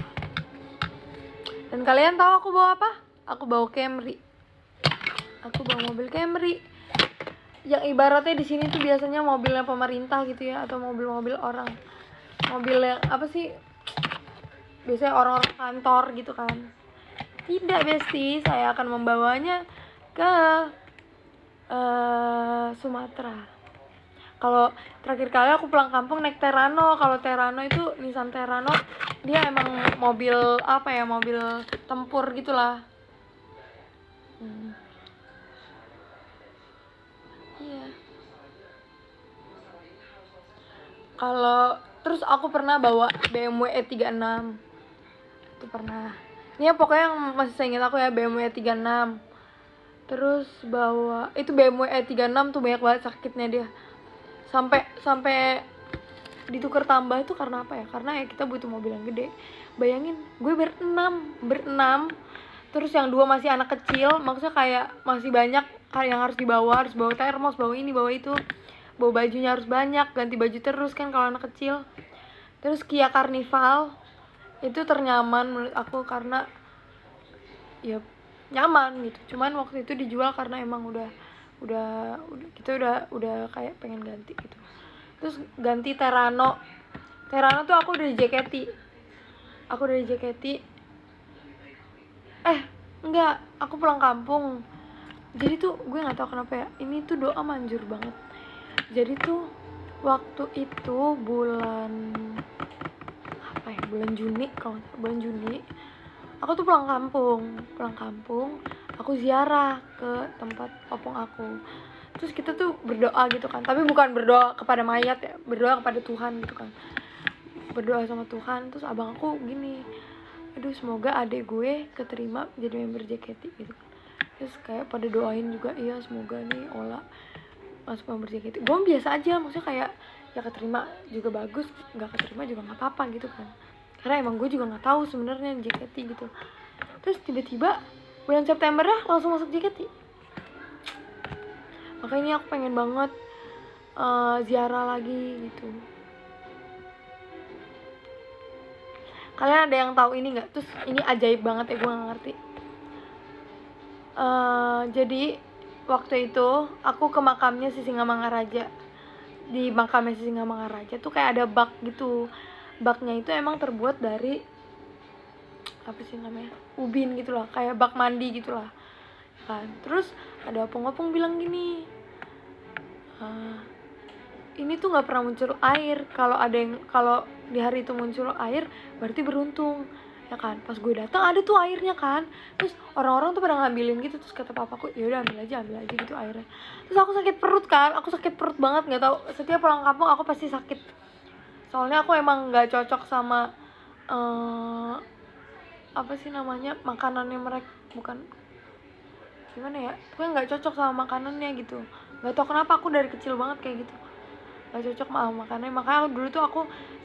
Dan kalian tahu aku bawa apa? Aku bawa Camry. Aku bawa mobil Camry. Yang ibaratnya di sini tuh biasanya mobilnya pemerintah gitu ya, atau mobil-mobil orang. Mobil yang apa sih? Biasanya orang-orang kantor gitu kan. Tidak, Besti, saya akan membawanya ke Sumatera. Kalau terakhir kali aku pulang kampung naik Terano. Kalau Terano itu Nissan Terano, dia emang mobil apa ya, mobil tempur gitulah. Iya. Kalau terus aku pernah bawa BMW E36. Itu pernah. Ini ya pokoknya yang masih saya ingat aku ya, BMW E36. Terus bawa itu BMW E36 tuh banyak banget sakitnya dia. Sampai ditukar tambah itu karena apa ya? Karena ya kita butuh mobil yang gede. Bayangin, gue berenam. Terus yang 2 masih anak kecil, maksudnya kayak masih banyak yang harus dibawa, harus bawa termos, bawa ini, bawa itu. Bawa bajunya harus banyak, ganti baju terus kan kalau anak kecil. Terus Kia Carnival itu ternyaman menurut aku karena ya nyaman gitu. Cuman waktu itu dijual karena emang udah kita udah kayak pengen ganti gitu. Terus ganti Terano tuh aku udah dijaketi. Enggak, aku pulang kampung. Jadi tuh gue nggak tahu kenapa ya, ini tuh doa manjur banget. Jadi tuh waktu itu bulan Juni, kalau bulan Juni aku tuh pulang kampung, aku ziarah ke tempat opung aku. Terus kita tuh berdoa gitu kan, tapi bukan berdoa kepada mayat ya, berdoa kepada Tuhan gitu kan, berdoa sama Tuhan. Terus abang aku gini, aduh semoga adik gue keterima jadi member JKT gitu kan. Terus kayak pada doain juga, iya semoga nih Ola masuk member JKT. Gue biasa aja, maksudnya kayak ya keterima juga bagus, nggak keterima juga nggak apa-apa gitu kan, karena emang gue juga nggak tahu sebenarnya JKT gitu. Terus tiba-tiba bulan September ya langsung masuk JKT. Makanya aku pengen banget ziarah lagi gitu. Kalian ada yang tahu ini nggak? Terus ini ajaib banget ya, gue nggak ngerti. Jadi waktu itu aku ke makamnya Sisingamangaraja. Di makamnya Sisingamangaraja tuh kayak ada bak gitu. Baknya itu emang terbuat dari apa sih namanya, ubin gitu lah, kayak bak mandi gitu lah kan. Terus ada opung-opung bilang gini, ini tuh nggak pernah muncul air. Kalau di hari itu muncul air berarti beruntung ya kan. Pas gue datang ada tuh airnya kan. Terus orang-orang tuh pada ngambilin gitu. Terus kata papaku, ya udah ambil aja gitu airnya. Terus aku sakit perut kan, aku sakit perut banget, nggak tahu, setiap pulang kampung aku pasti sakit. Soalnya aku emang nggak cocok sama apa sih namanya, makanannya mereka, bukan gimana ya, gue nggak cocok sama makanannya gitu. Nggak tahu kenapa aku dari kecil banget kayak gitu, nggak cocok sama makanannya. Makanya dulu tuh aku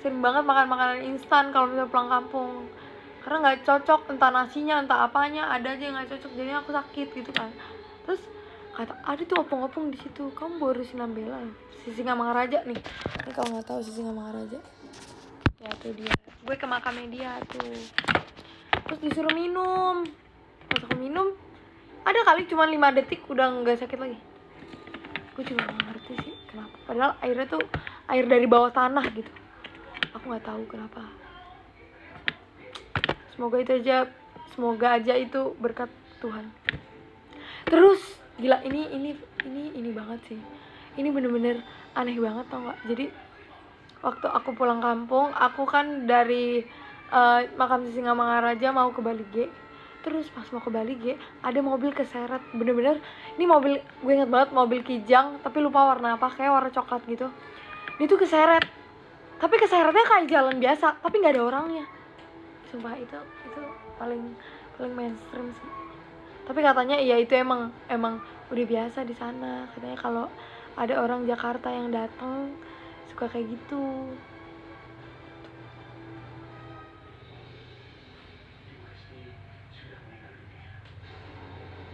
sering banget makan makanan instan kalau misalnya pulang kampung, karena nggak cocok, entah nasinya entah apanya ada aja yang nggak cocok, jadi aku sakit gitu kan. Terus kata ada tuh opung-opung di situ, kamu bawa Sinambela, si Singamangaraja nih. Ini kalau nggak tahu si Singamangaraja ya tuh dia, gue ke makamnya dia tuh. Terus disuruh minum, pas aku minum ada kali cuma 5 detik udah nggak sakit lagi. Gue juga nggak ngerti sih kenapa, padahal airnya tuh air dari bawah tanah gitu. Aku nggak tahu kenapa. Semoga aja itu berkat Tuhan. Terus gila, ini banget sih, ini bener-bener aneh banget tau gak. Jadi waktu aku pulang kampung, aku kan dari makam Singamangaraja mau ke Balige. Terus pas mau ke Balige ada mobil keseret, bener-bener ini mobil, gue inget banget, mobil Kijang tapi lupa warna apa, kayak warna coklat gitu. Dia tuh keseret, tapi keseretnya kayak jalan biasa tapi nggak ada orangnya. Sumpah itu paling mainstream sih. Tapi katanya iya itu emang udah biasa di sana. Katanya kalau ada orang Jakarta yang datang suka kayak gitu.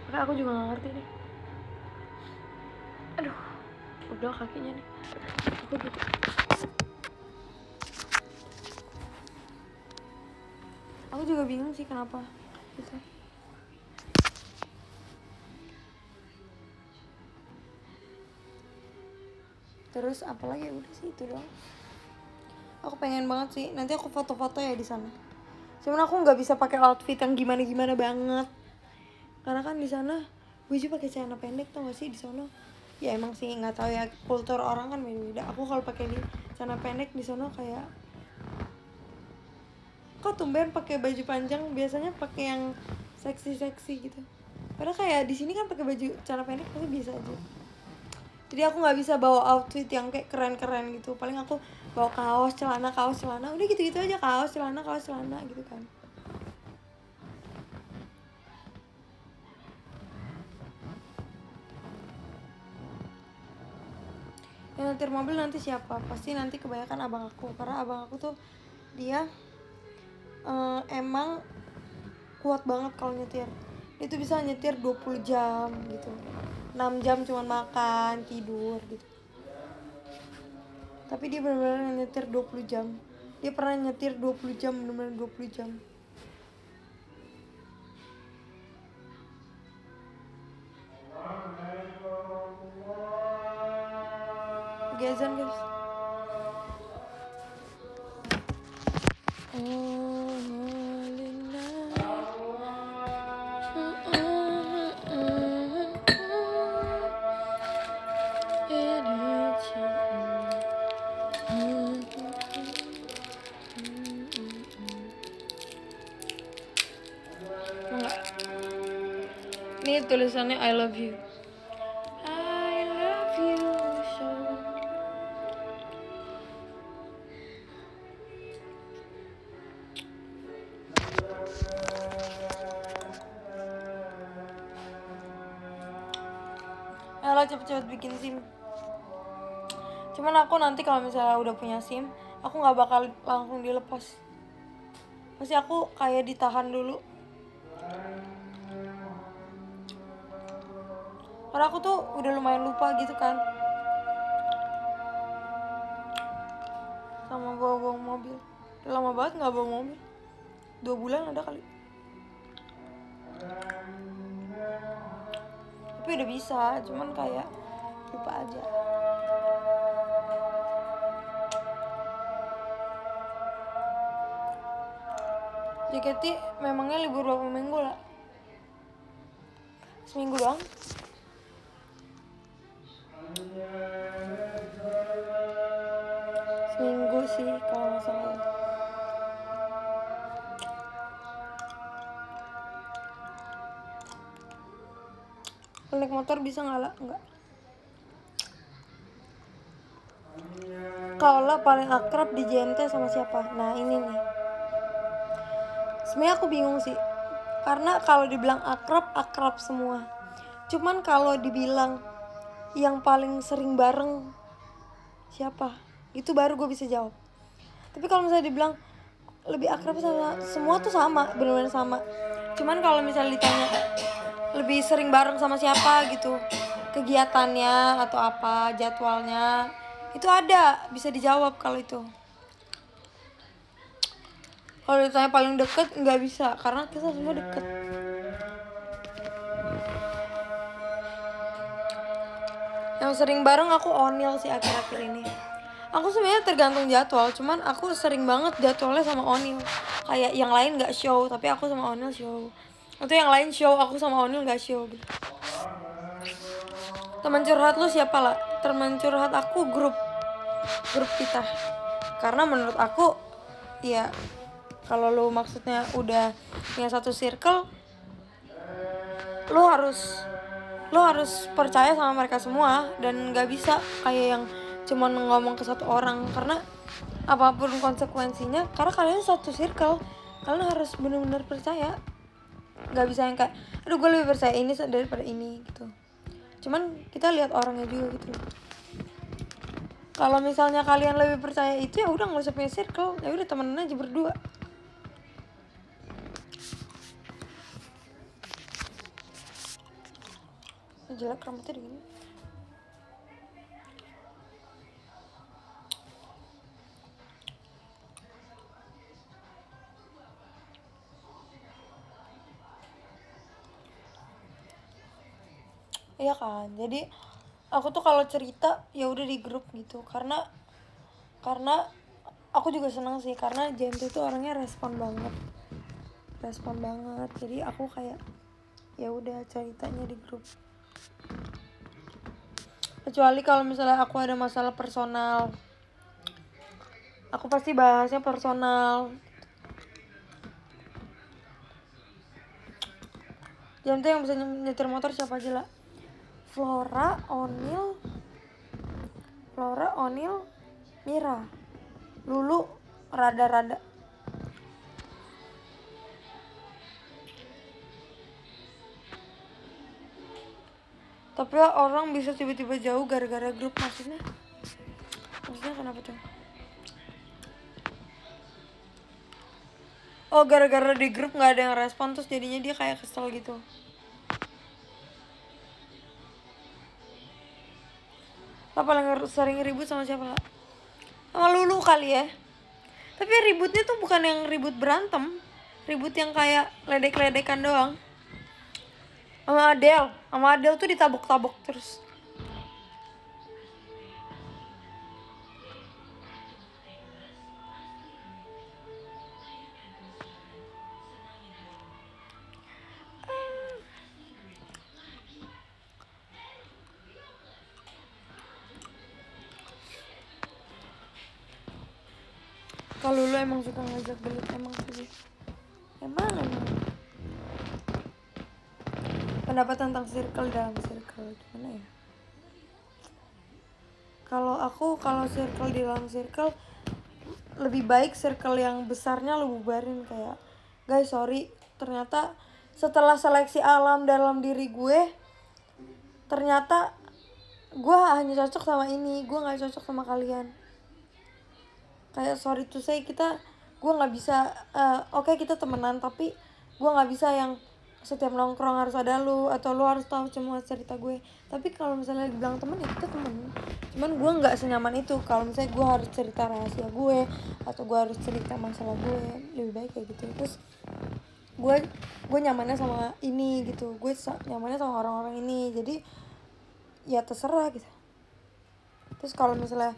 Makanya aku juga gak ngerti nih. Aduh, udah kakinya nih. Aku gitu. Aku juga bingung sih kenapa gitu. Terus apalagi, udah sih itu doang. Aku pengen banget sih nanti aku foto-foto ya di sana. Cuman aku nggak bisa pakai outfit yang gimana banget, karena kan di sana gue juga pakai celana pendek tau gak sih di sana. Ya emang sih nggak tahu ya, kultur orang kan beda-beda. Aku kalau pakai di celana pendek di sana kayak, kok tumben pakai baju panjang, biasanya pakai yang seksi gitu. Padahal kayak di sini kan pakai baju celana pendek pasti biasa aja. Jadi aku nggak bisa bawa outfit yang kayak keren gitu. Paling aku bawa kaos celana, udah gitu aja, kaos celana gitu kan. Yang nyetir mobil nanti siapa? Pasti nanti kebanyakan abang aku, karena abang aku tuh dia emang kuat banget kalau nyetir. Dia tuh bisa nyetir 20 jam gitu, 6 jam cuman makan tidur gitu. Tapi dia benar-benar nyetir 20 jam. Dia pernah nyetir 20 jam, benar-benar 20 jam. Gezan guys. Ini tulisannya I love you. I love you so. Ayolah cepet-cepet bikin SIM. Cuman aku nanti kalau misalnya udah punya SIM, aku nggak bakal langsung dilepas. Pasti aku kayak ditahan dulu. Karena aku tuh udah lumayan lupa gitu kan sama bawa mobil. Udah lama banget gak bawa mobil, 2 bulan ada kali. Tapi udah bisa, cuman kayak lupa aja. JKT memangnya libur berapa minggu lah? Seminggu doang. Seminggu sih kalau nggak salah. Naik motor bisa nggak lah? Nggak. Kalau paling akrab di JNT sama siapa? Nah ini nih. Sebenarnya aku bingung sih. Karena kalau dibilang akrab semua. Cuman kalau dibilang yang paling sering bareng siapa? Itu baru gue bisa jawab. Tapi kalau misalnya dibilang lebih akrab sama semua tuh sama, benar-benar sama. Cuman kalau misalnya ditanya lebih sering bareng sama siapa gitu, kegiatannya atau apa, jadwalnya, itu ada, bisa dijawab kalau itu. Kalau ditanya paling deket nggak bisa, karena kita semua deket. Yang sering bareng aku Onil sih akhir-akhir ini. Aku sebenarnya tergantung jadwal, cuman aku sering banget jadwalnya sama Onil. Kayak yang lain nggak show, tapi aku sama Onil show. Atau yang lain show, aku sama Onil nggak show gitu. Teman curhat lu siapa lah? Teman curhat aku grup kita. Karena menurut aku ya kalau lu maksudnya udah punya satu circle, lu harus percaya sama mereka semua dan nggak bisa kayak yang cuman ngomong ke satu orang, karena apapun konsekuensinya, karena kalian satu circle, kalian harus benar-benar percaya. Nggak bisa yang kayak aduh gue lebih percaya ini daripada ini gitu. Cuman kita lihat orangnya juga gitu. Kalau misalnya kalian lebih percaya itu, ya udah nggak usah punya circle, ya udah temenan aja berdua. Jelek rambutnya begini. Iya kan, jadi aku tuh kalau cerita ya udah di grup gitu, karena aku juga senang sih, karena James itu orangnya respon banget, jadi aku kayak ya udah ceritanya di grup. Kecuali kalau misalnya aku ada masalah personal, aku pasti bahasnya personal. James tuh yang bisa nyetir motor siapa aja lah? Flora, Onil, Mira, Lulu, rada-rada. Tapi orang bisa tiba-tiba jauh gara-gara grup, maksudnya kenapa tuh? Oh, gara-gara di grup nggak ada yang respon, terus jadinya dia kayak kesel gitu. Lo paling sering ribut sama siapa lah? Sama Lulu kali ya. Tapi ributnya tuh bukan yang ribut berantem, ribut yang kayak ledek-ledekan doang. Sama Adele tuh ditabok-tabok terus. Kalau lu emang suka ngajak belut, emang sih. Emang. Pendapat tentang circle dalam circle gimana ya? Kalau circle di dalam circle, lebih baik circle yang besarnya lu bubarin, kayak guys sorry, ternyata setelah seleksi alam dalam diri gue, ternyata gue hanya cocok sama ini, gue nggak cocok sama kalian. Kayak sorry to say, gue nggak bisa, oke, kita temenan, tapi gue nggak bisa yang setiap nongkrong harus ada lu, atau lu harus tahu semua cerita gue. Tapi kalau misalnya dibilang temen, ya kita temen. Cuman gue nggak senyaman itu kalau misalnya gue harus cerita rahasia gue, atau gue harus cerita masalah gue. Lebih baik kayak gitu. Terus gue nyamannya sama ini gitu, gue nyamannya sama orang-orang ini, jadi ya terserah gitu. Terus kalau misalnya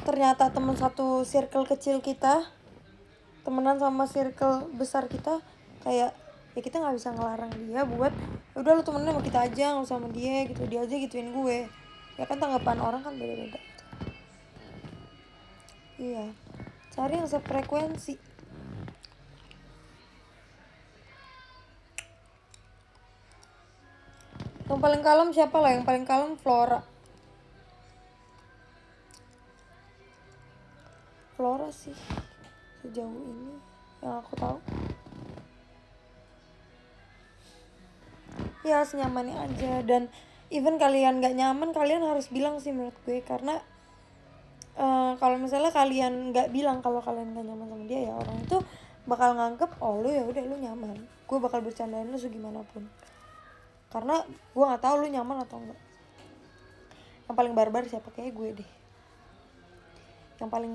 ternyata teman satu circle kecil kita temenan sama circle besar kita, kayak ya kita nggak bisa ngelarang dia buat udah lu temenan sama kita aja, nggak usah sama dia gitu, dia aja gituin gue. Ya kan tanggapan orang kan beda-beda gitu. Iya, cari yang sefrekuensi. Yang paling kalem siapa lah? Yang paling kalem Flora sih sejauh ini yang aku tahu. Ya senyamannya aja, dan even kalian gak nyaman, kalian harus bilang sih menurut gue, karena kalau misalnya kalian gak bilang kalau kalian gak nyaman sama dia, ya orang itu bakal nganggep oh lu ya udah lu nyaman, gue bakal bercandain lu segimanapun karena gue nggak tahu lu nyaman atau enggak. Yang paling barbar siapa? Kayak gue deh. Yang paling,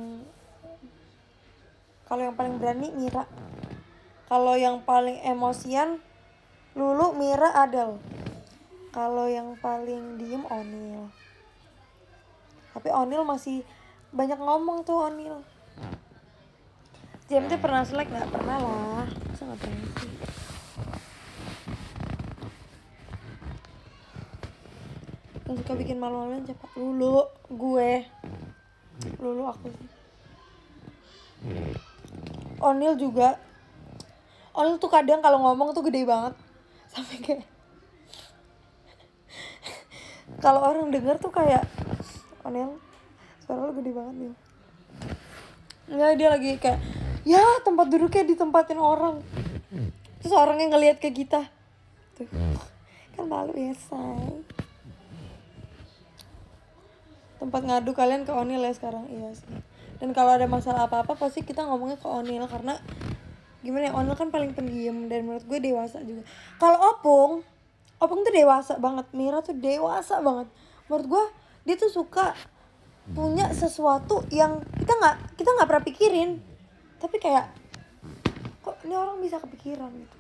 kalau yang paling berani Mira, kalau yang paling emosian Lulu, Mira, Adel. Kalau yang paling diem Onil. Tapi Onil masih banyak ngomong tuh Onil. JMT pernah selek nggak? Pernah lah. Masa nggak pernah sih? Yang suka bikin malu-maluin siapa? Lulu, gue. Lulu aku sih. Onil juga. Onil tuh kadang kalau ngomong tuh gede banget. Sampai kayak kalau orang denger tuh kayak Onil, suara lu gede banget nih. Enggak, dia lagi kayak ya tempat duduknya ditempatin orang. Terus orangnya ngelihat ke kita. Tuh. Kan malu ya, say. Tempat ngadu kalian ke Onil ya sekarang. Iya sih. Dan kalau ada masalah apa-apa pasti kita ngomongnya ke Onil karena gimana ya, Onil kan paling pendiam dan menurut gue dewasa juga. Kalau Opung tuh dewasa banget, Mira tuh dewasa banget. Menurut gue dia tuh suka punya sesuatu yang kita nggak pernah pikirin, tapi kayak kok ini orang bisa kepikiran gitu.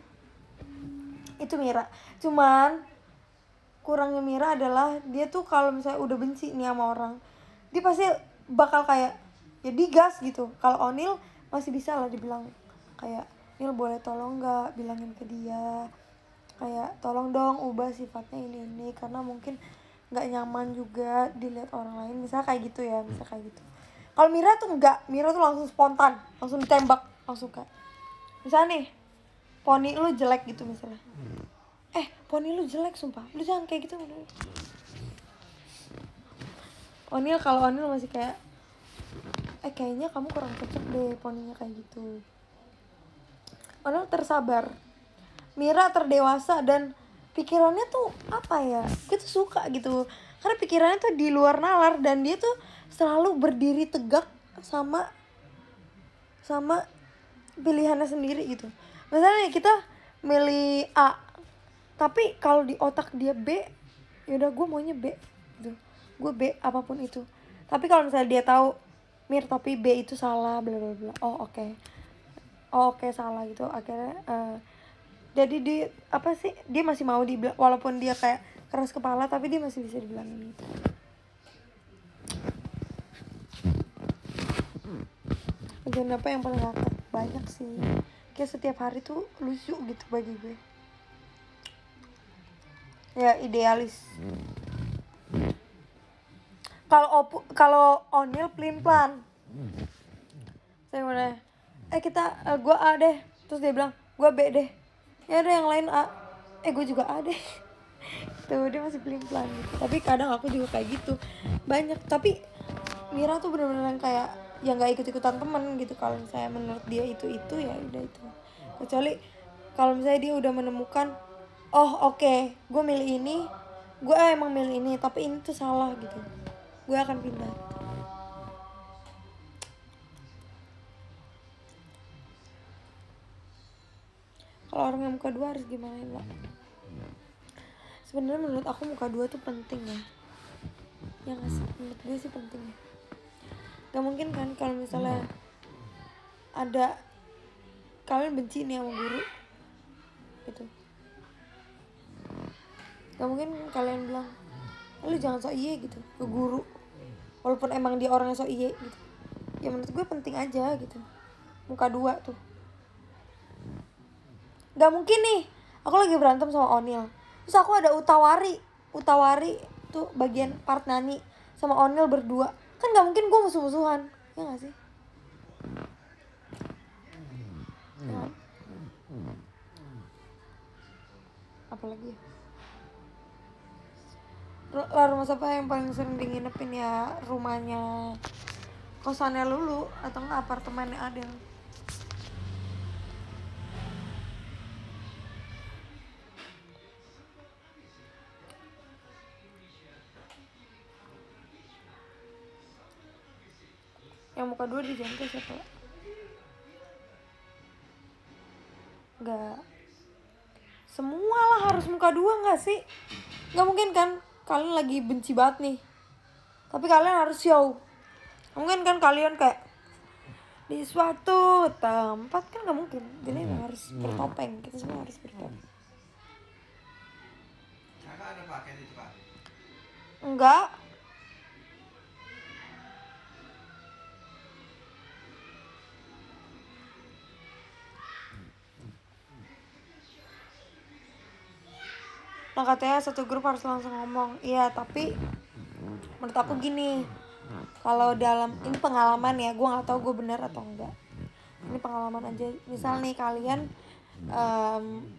Itu Mira. Cuman kurangnya Mira adalah dia tuh kalau misalnya udah benci nih sama orang, dia pasti bakal kayak ya digas gitu. Kalau Onil masih bisa lah dibilang kayak Nil boleh tolong nggak bilangin ke dia kayak tolong dong ubah sifatnya ini karena mungkin nggak nyaman juga dilihat orang lain, misalnya kayak gitu ya, misalnya kayak gitu. Kalau Mira tuh enggak, Mira tuh langsung spontan, langsung ditembak, langsung kayak misalnya nih poni lu jelek gitu misalnya, poni lu jelek sumpah, lu jangan kayak gitu. Onil, kalau Onil masih kayak kayaknya kamu kurang cocok deh poninya kayak gitu. Onil tersabar, Mira terdewasa dan pikirannya tuh apa ya, gue tuh suka gitu karena pikirannya tuh di luar nalar dan dia tuh selalu berdiri tegak sama pilihannya sendiri gitu. Misalnya kita milih A tapi kalau di otak dia B, yaudah gue maunya B gitu, gue B apapun itu. Tapi kalau misalnya dia tahu Mir tapi B itu salah bla bla bla, oh oke salah gitu, akhirnya jadi dia masih mau dibilang, walaupun dia kayak keras kepala tapi dia masih bisa dibilangin gitu. Bagian apa yang paling ngakak? Banyak sih, kayak setiap hari tuh lucu gitu bagi gue. Ya idealis. Kalau Onil pelin plan, saya mana gue A deh, terus dia bilang gue B deh, ya ada yang lain A, gue juga A deh. Tuh dia masih pelin plan gitu. Tapi kadang aku juga kayak gitu banyak. Tapi Mira tuh bener-bener kayak yang nggak ikut-ikutan temen gitu. Kalau misalnya menurut dia itu ya udah itu. Kecuali kalau misalnya dia udah menemukan oke, gue milih ini, gue emang milih ini tapi ini tuh salah gitu, gue akan pindah. Kalau orang yang muka dua harus gimana ya, Mbak? Sebenarnya menurut aku muka dua tuh penting ya. Ya nggak sih? Menurut gue sih penting ya. Gak mungkin kan kalau misalnya ada kalian benci nih sama guru gitu, gak mungkin kalian bilang lu jangan sok iye gitu ke guru walaupun emang dia orangnya sok iye gitu. Ya menurut gue penting aja gitu muka dua tuh. Gak mungkin nih aku lagi berantem sama Onil terus aku ada Utawari tuh bagian part Nani sama Onil berdua, kan gak mungkin gue musuh-musuhan, ya gak sih? Ya. Apalagi ya? Rumah siapa yang paling sering dinginepin? Ya rumahnya, kosannya Lulu atau enggak apartemennya Adel. Yang muka dua di jantung siapa? nggak semua lah harus muka dua nggak sih? Nggak mungkin kan kalian lagi benci banget nih tapi kalian harus show. Mungkin kan kalian kayak di suatu tempat kan nggak mungkin, jadi emang harus bertopeng, kita semua harus bertopeng. Kakak ada paket itu Pak? Enggak. Nah katanya satu grup harus langsung ngomong. Iya tapi menurut aku gini, kalau dalam ini pengalaman ya, gue nggak tahu gue benar atau enggak, ini pengalaman aja. Misal nih kalian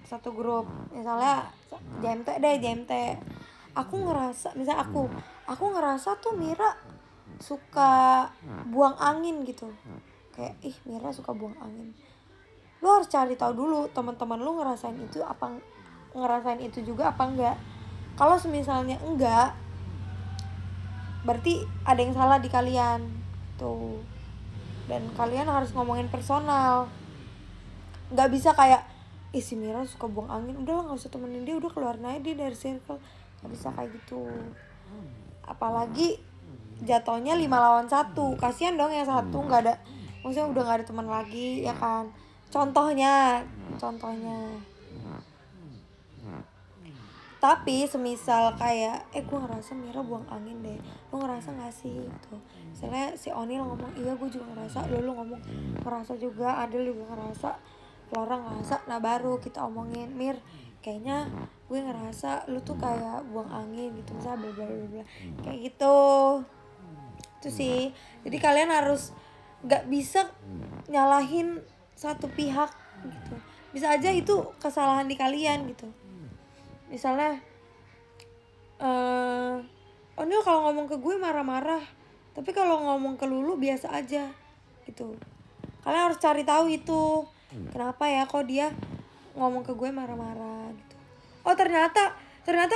satu grup, misalnya JMT deh, JMT. Aku ngerasa, misal aku ngerasa tuh Mira suka buang angin gitu, kayak ih Mira suka buang angin. Lu harus cari tahu dulu teman-teman lu ngerasain itu juga apa enggak. Kalau semisalnya enggak, berarti ada yang salah di kalian tuh, dan kalian harus ngomongin personal. Nggak bisa kayak ih si Mira suka buang angin, udahlah nggak usah temenin dia, udah keluarin aja dia dari circle. Nggak bisa kayak gitu, apalagi jatuhnya 5 lawan 1, kasihan dong yang satu nggak ada, maksudnya udah nggak ada teman lagi ya kan. Contohnya tapi semisal kayak gue ngerasa Mira buang angin deh, lo ngerasa gak sih gitu. Misalnya si Onil ngomong iya gue juga ngerasa, lo ngomong ngerasa juga, Adel juga ngerasa, Flora ngerasa. Nah baru kita omongin, Mir kayaknya gue ngerasa lu tuh kayak buang angin gitu, misalnya bla bla bla kayak gitu. Itu sih, jadi kalian harus gak bisa nyalahin satu pihak gitu. Bisa aja itu kesalahan di kalian gitu. Misalnya Onil kalau ngomong ke gue marah-marah, tapi kalau ngomong ke Lulu biasa aja gitu. Kalian harus cari tahu itu kenapa ya kok dia ngomong ke gue marah-marah gitu. Oh ternyata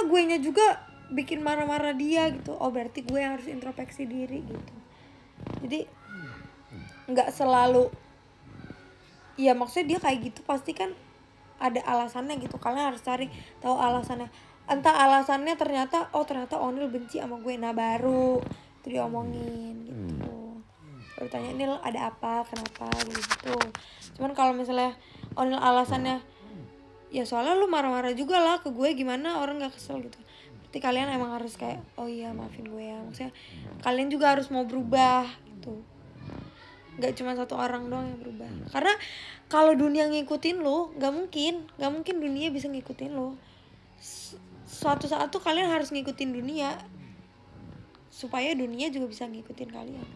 gue nya juga bikin marah-marah dia gitu. Oh berarti gue yang harus introspeksi diri gitu. Jadi nggak selalu ya, maksudnya dia kayak gitu pasti kan ada alasannya gitu. Kalian harus cari tahu alasannya. Entah alasannya ternyata Onil benci sama gue, nah baru itu diomongin gitu. Baru tanya Nil ada apa, kenapa gitu. Cuman kalau misalnya Onil alasannya ya soalnya lu marah-marah juga lah ke gue, gimana orang nggak kesel gitu, berarti kalian emang harus kayak oh iya maafin gue ya. Maksudnya kalian juga harus mau berubah gitu. Gak cuma satu orang doang yang berubah. Karena kalau dunia ngikutin lo, gak mungkin dunia bisa ngikutin lo. Suatu saat tuh kalian harus ngikutin dunia supaya dunia juga bisa ngikutin kalian.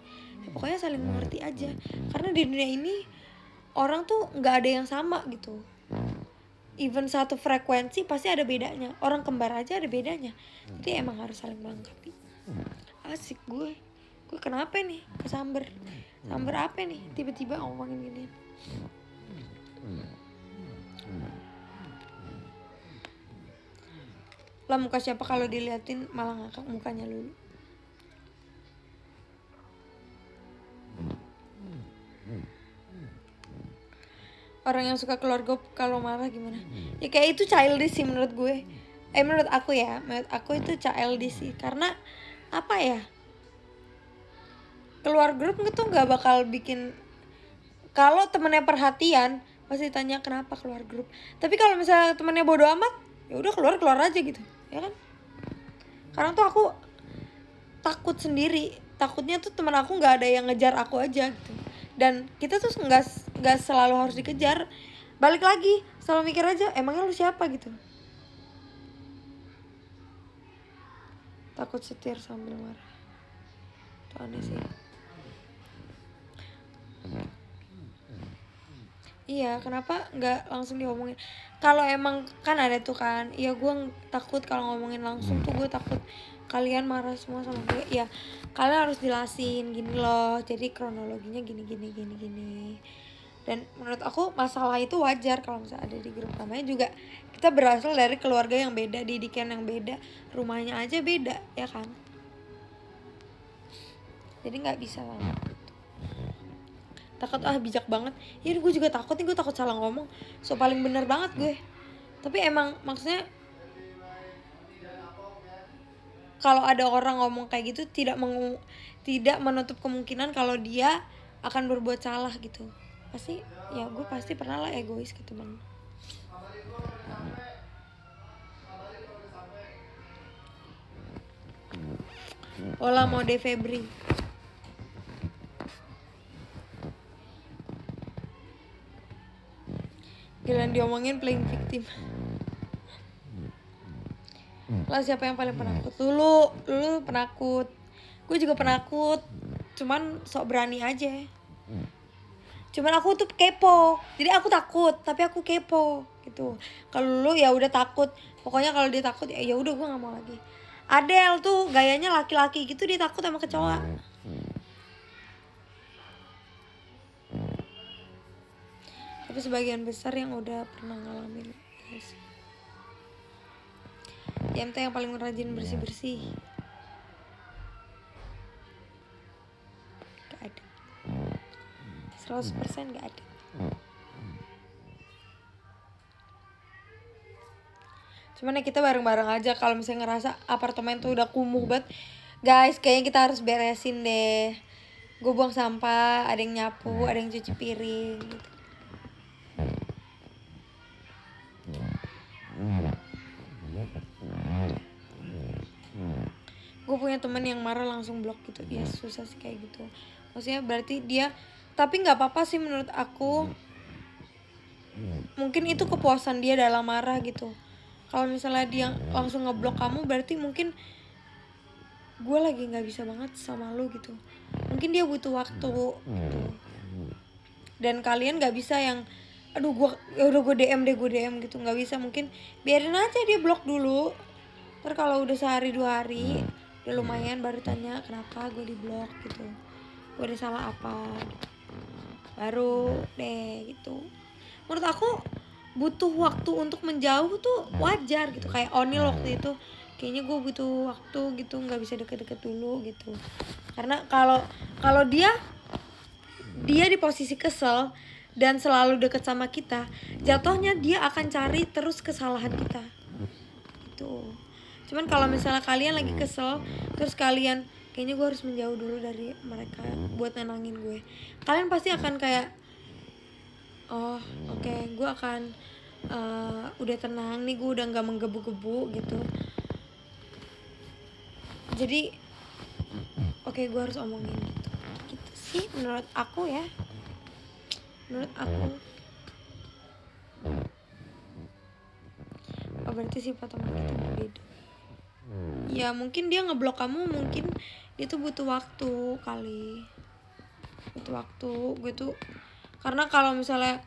Ya, pokoknya saling mengerti aja. Karena di dunia ini orang tuh gak ada yang sama gitu. Even satu frekuensi pasti ada bedanya. Orang kembar aja ada bedanya. Jadi emang harus saling melengkapi. Asik gue kenapa nih kesamber apa nih tiba-tiba ngomongin gini. Lah muka siapa kalau diliatin malah ngakak mukanya Lulu. Orang yang suka keluar grup kalau marah gimana? Ya kayak itu childish sih menurut gue. Menurut aku ya, menurut aku itu childish sih. Karena apa ya? Keluar grup tuh nggak bakal bikin, kalau temennya perhatian pasti tanya kenapa keluar grup. Tapi kalau misalnya temennya bodo amat, ya udah keluar aja gitu, ya kan? Karena tuh aku takut sendiri, takutnya tuh temen aku nggak ada yang ngejar aku aja gitu. Dan kita tuh nggak selalu harus dikejar. Balik lagi, selalu mikir aja emangnya lu siapa gitu. Takut setir sambil marah, itu aneh sih. Iya, kenapa nggak langsung diomongin? Kalau emang kan ada tuh kan, ya gue takut kalau ngomongin langsung tuh gue takut kalian marah semua sama gue. Ya kalian harus jelasin gini loh, jadi kronologinya gini. Dan menurut aku masalah itu wajar kalau misalnya ada di grup. Namanya juga kita berasal dari keluarga yang beda, didikan yang beda, rumahnya aja beda, ya kan? Jadi nggak bisa banget. takut bijak banget. Ya gue juga takut nih, gue takut salah ngomong. So paling bener banget gue. Tapi emang maksudnya kalau ada orang ngomong kayak gitu tidak menutup kemungkinan kalau dia akan berbuat salah gitu. Pasti ya gue pasti pernah lah egois ke teman. Olah mode Febri. Giliran diomongin playing victim. Lah siapa yang paling penakut? Lu penakut. Gue juga penakut. Cuman sok berani aja. Cuman aku tuh kepo. Jadi aku takut, tapi aku kepo gitu. Kalau lu ya udah takut. Pokoknya kalau dia takut ya udah gue enggak mau lagi. Adele tuh gayanya laki-laki gitu, dia takut sama kecoa. Tapi sebagian besar yang udah pernah ngalamin yes. YMT yang paling rajin bersih-bersih. Gak ada 100% gak ada. Cuman ya kita bareng-bareng aja. Kalau misalnya ngerasa apartemen tuh udah kumuh banget, guys, kayaknya kita harus beresin deh. Gue buang sampah, ada yang nyapu, ada yang cuci piring gitu. Gue punya teman yang marah langsung blok gitu. Ya susah sih kayak gitu. Maksudnya berarti dia, tapi nggak apa-apa sih menurut aku. Mungkin itu kepuasan dia dalam marah gitu. Kalau misalnya dia langsung ngeblok kamu, berarti mungkin gue lagi nggak bisa banget sama lu gitu. Mungkin dia butuh waktu gitu. Dan kalian nggak bisa yang aduh gue gue DM gitu, nggak bisa. Mungkin biarin aja dia blok dulu. Ntar kalau udah sehari 2 hari udah lumayan baru tanya kenapa gue di blok gitu, gue ada salah apa gitu. Baru deh gitu. Menurut aku butuh waktu untuk menjauh tuh wajar gitu. Kayak Onil waktu itu, kayaknya gue butuh waktu gitu, nggak bisa deket-deket dulu gitu. Karena kalau dia di posisi kesel dan selalu deket sama kita, jatuhnya dia akan cari terus kesalahan kita gitu. Cuman kalau misalnya kalian lagi kesel terus kalian kayaknya gue harus menjauh dulu dari mereka buat nenangin gue, kalian pasti akan kayak oh oke, gue akan udah tenang nih, gue udah nggak menggebu-gebu gitu. Jadi oke, gue harus omongin gitu sih menurut aku ya. Menurut aku berarti sifat teman kita berbeda. Ya mungkin dia ngeblok kamu, mungkin dia tuh butuh waktu kali. Butuh waktu. Gue tuh karena kalau misalnya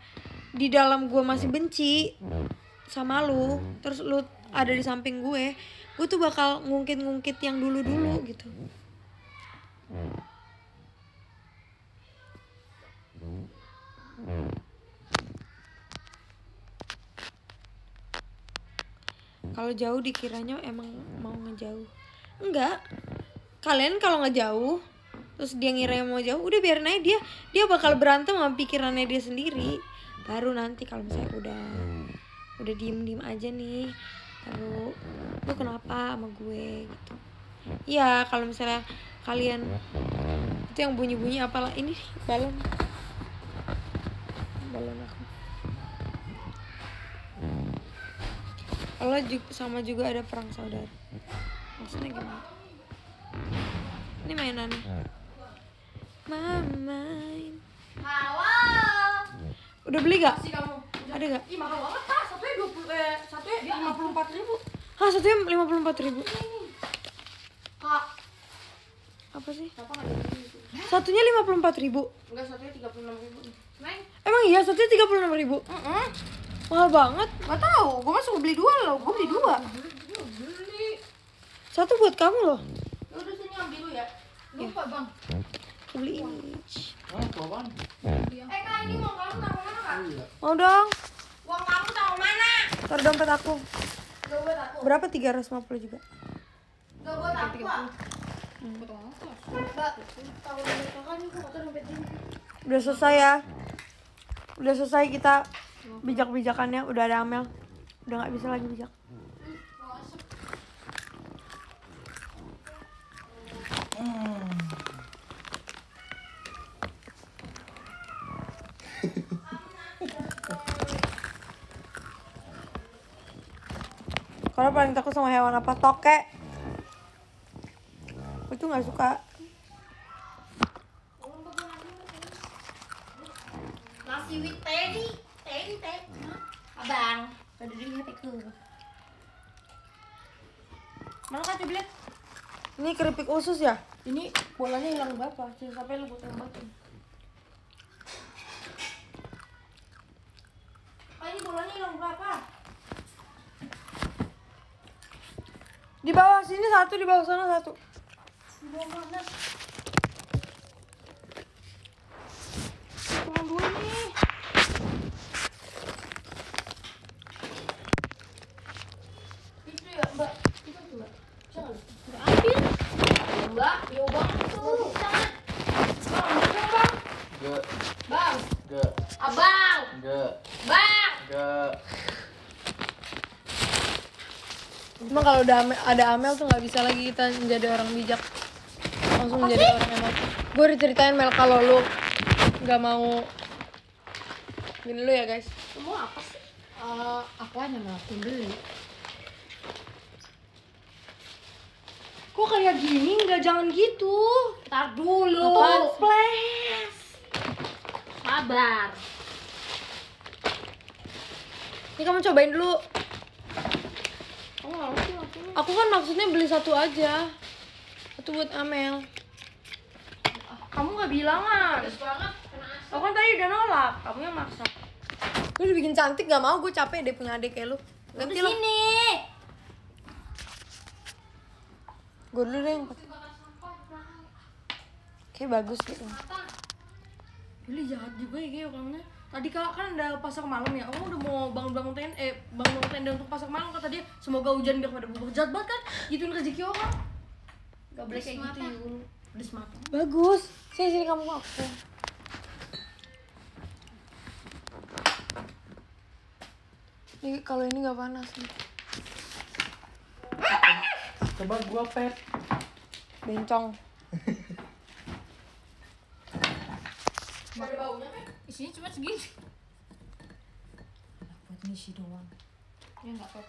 di dalam gue masih benci sama lu, terus lu ada di samping gue tuh bakal ngungkit yang dulu gitu. Kalau jauh dikiranya emang mau ngejauh. Enggak. Kalian kalau ngejauh terus dia ngira mau jauh, udah biarin aja, dia bakal berantem sama pikirannya dia sendiri. Baru nanti kalau misalnya udah diem aja nih, baru lu kenapa sama gue gitu. Ya kalau misalnya kalian itu yang bunyi apalah ini balon aku. Kalau sama juga ada perang saudara. Maksudnya gimana? Ini mainannya. Main. Halo. Udah beli gak? Si kamu. Ada gak? Ih, mahal banget, Kak. Satunya 54.000. Hah, satunya 54.000. Kak. Apa sih? Kenapa enggak gitu? Satunya 54.000. Enggak, satunya 36.000. Neng. Emang iya satunya 36.000? Mahal banget. Enggak tahu, gue mah suka beli 2 loh. Gue beli 2. Beli. Satu buat kamu loh. Ya udah sini ambil dulu ya. Lupa, Bang. Aku beli ini. Kak, ini uang kamu taruh mana, Kak? Mau dong. Uang kamu taruh mana? Taruh dompet aku. Enggak buat aku. Berapa? 350 juga. Enggak buat aku, Kak. Mbak, taruh dompet kakak nih, kok dompet ini. Udah selesai ya. Udah selesai kita bijak-bijakannya. Udah ada Amel. Udah gak bisa lagi bijak. Kalau paling takut sama hewan apa? Tokek. Aku tuh gak suka. Nasi with teri. Abang, ada di hatiku. Mana kan tablet? Ini keripik usus ya? Ini bolanya hilang berapa? Sampai lu buat tembakin. Ini bolanya hilang berapa? Di bawah sini satu, di bawah sana satu. Di bawah mana? Cuma dua nih. Itu ya mbak, itu mbak. Jangan, mbak ambil. Mbak, ya bang tuh. Jangan. Bang, bener bang. Enggak. Bang, Enggak. abang, Enggak. bang. Enggak. Cuma kalau udah ada Amel tuh nggak bisa lagi kita menjadi orang bijak. Langsung menjadi orang emosi. Gue diceritain Mel kalau lu nggak mau. Gini lu ya guys. Kamu apa sih? Aku hanya ngelakuin beli. Kok kayak gini? Nggak, jangan gitu. Ntar dulu. Apaan sih? Toples. Sabar. Ini kamu cobain dulu. Kamu nggak ngerti maksudnya? Aku kan maksudnya beli satu aja. Satu buat Amel. Kamu nggak bilangan. Aku kan tadi udah nolak. Kamu yang maksa. Lu dibikin cantik gak mau, gue capek deh punya adik kayak lu. Ganti lo. Sini. Gue dulu deh yang pakai. Kayak bagus gitu. Billy jahat juga ya kayak orangnya. Tadi kak kan udah pasak malam ya. Kamu udah mau bangun tenda untuk pasak malam, kata dia semoga hujan biar pada bubur. Jahat banget kan? Gituin rezeki orang. Gak boleh kayak gitu Yul. Pedes mata. Bagus. Sini kamu aku. Ini kalau ini nggak panas nih. Coba gua pet. Bencong. Gak ada baunya kan? Isinya cuma segini. Buat ngisi doang. Ya enggak pet.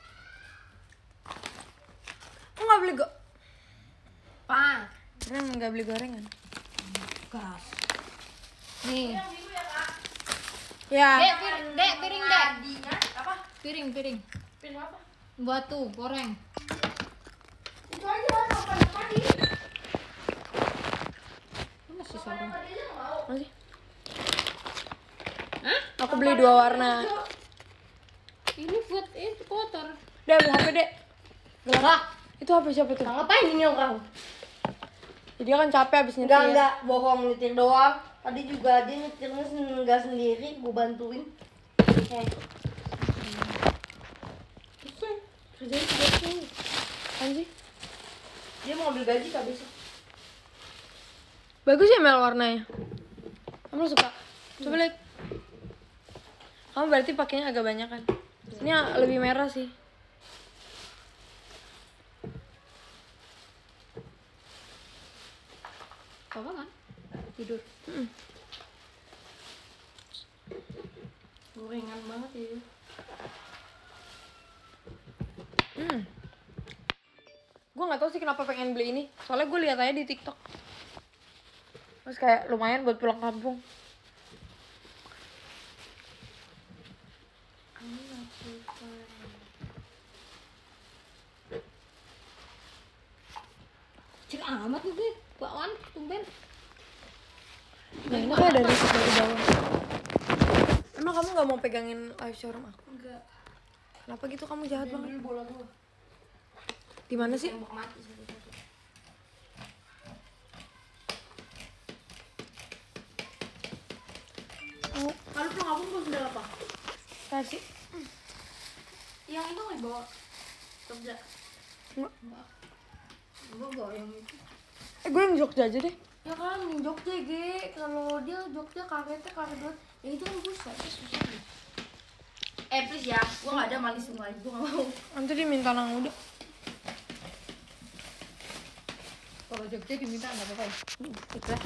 Kok nggak beli Pa. Keren nggak beli gorengan? Gas. Nih. Ya. Piring dek. Apa? Piring. Piring apa? Buat tuh goreng. Itu aja apa tadi? Masih sorong. Masih. Hah? Aku beli 2 warna. Ini buat itu kotor. Dek, beli HP dek. Gelap. Itu HP siapa tuh? Ngapain ini orang? Jadi dia kan capek abis nyetir. Enggak, bohong, nyetir doang. Tadi juga dia nyetirnya enggak sendiri, gue bantuin. Kerjain tuh. Apaan sih? Dia mau ambil gaji kak besok. Bagus ya Mel warnanya. Kamu suka? Coba lihat. Kamu berarti pakainya agak banyak kan? Ini lebih merah sih. Apa kan? Tidur. Gorengan banget ya. Gue nggak tahu sih kenapa pengen beli ini. Soalnya gue lihat aja di TikTok. Terus kayak lumayan buat pulang kampung. Cek amat nih, bakwan, tumben. Nah ini kayak dari bawah. Emang kamu nggak mau pegangin live showroom aku? Enggak. Kenapa gitu kamu jahat banget? Ambil bola gua. Di mana sih? Tembak mati satu-satu. Oh, Kalau pulang kampung gua sendal apa? kasih. Yang itu nggak bawa Jogja. Enggak. Gua bawa yang itu. Gue yang Jogja aja deh. Ya kan mending Jogja Ge. Kalau dia Jogja karetnya karet banget. Ya itu kan susah, itu susah. Please ya, gua nggak ada manis semua, gua nggak mau. Nanti diminta nang udah. Kalau Jogja diminta nggak apa-apa ya? Ikhlas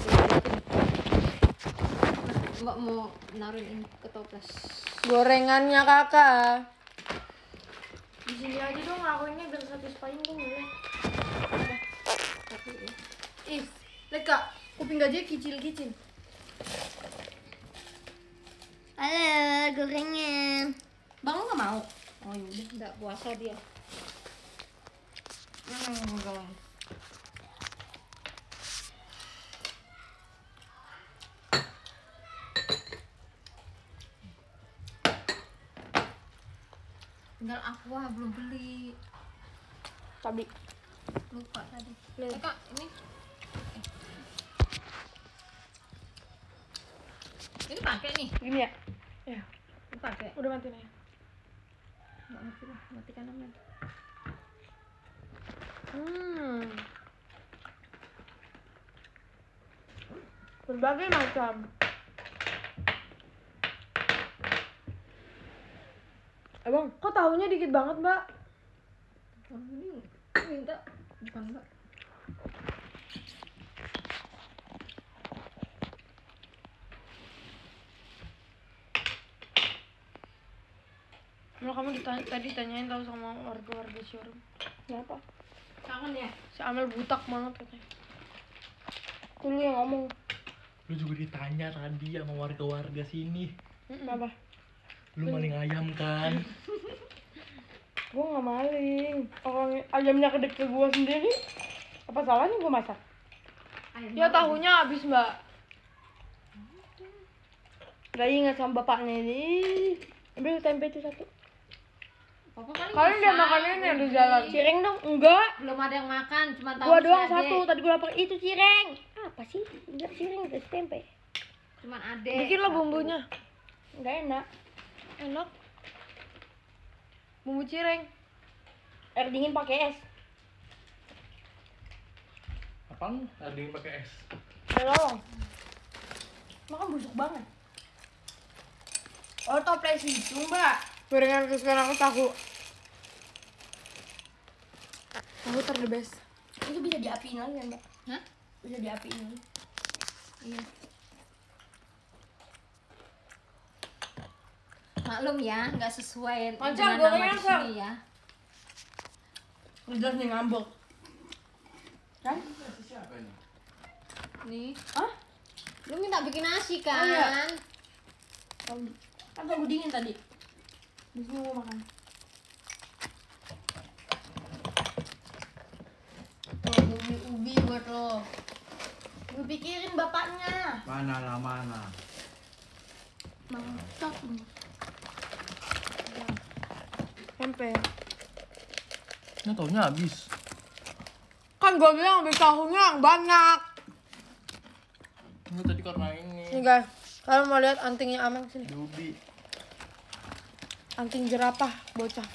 Mbak mau naruhin ini ke toples. Gorengannya kakak. Di sini aja dong ngelakuinnya biar satisfying dong ya. Ih, lihat Kak, kuping gajah kicil-kicil. Halo, gorengan. Bang lu nggak mau? Oh yaudah, nggak puasa dia. Enggak. Tinggal aqua belum beli. Tadi. Lupa tadi. Nih. Kak, ini. Ini pakai nih. Gini ya? Ya, Ini pakai. udah mati nih. Nggak ngerti lah, matikan namanya. Berbagai macam. Bang, kok tahunya dikit banget, Mbak? Oh, ini minta bukan Mbak. Kalau kamu tadi tanyain tahu sama warga-warga showroom. Kenapa? Kangen ya? Si Amel butak banget katanya. Dulu yang ngomong. Lu juga ditanya tadi sama warga-warga sini. Kenapa? Lu maling ayam kan? Gua nggak maling. Orang ayamnya kedek ke gua sendiri. Apa salahnya gua masak? Ya tahunya habis, Mbak. Gak ingat sama bapaknya ini. Ambil tempe itu satu. Papa kali Kalian udah makan ini di jalan? Cireng dong? Enggak. Belum ada yang makan, cuma tahu Gua si doang Ade. satu. Tadi gua lapar. Itu cireng. Apa sih? Enggak cireng, itu tempe. Cuman Ade. Bikin lo bumbunya. Enggak enak. Enak. Bumbu cireng. Air dingin pakai es. Apaan? Ada yang pakai es. Tolong. Makan busuk banget. Oh, toples itu, Mbak. Gorengan kesukaan aku tahu. Tahu the best. Itu bisa diapiin lagi kan, Mbak? Hah? Bisa diapiin lagi. Iya. Maklum ya, nggak sesuai Lancar, dengan nama gorengnya, di Sar. sini ya. Udah nih ngambek. Kan? Siapa ini? Nih. Hah? Lu minta bikin nasi kan? Oh, iya. Kan tunggu dingin tadi. Di sini gua makan. Tuh, ubi buat lo. Gue pikirin bapaknya. Mana lah mana? Mantap. Tempe. Ini taunya habis. Kan gua bilang ambil tahunya yang banyak. Ini tadi karena ini. Nih guys, kalian mau lihat antingnya Amel sini? Dubi. Anting jerapah bocah.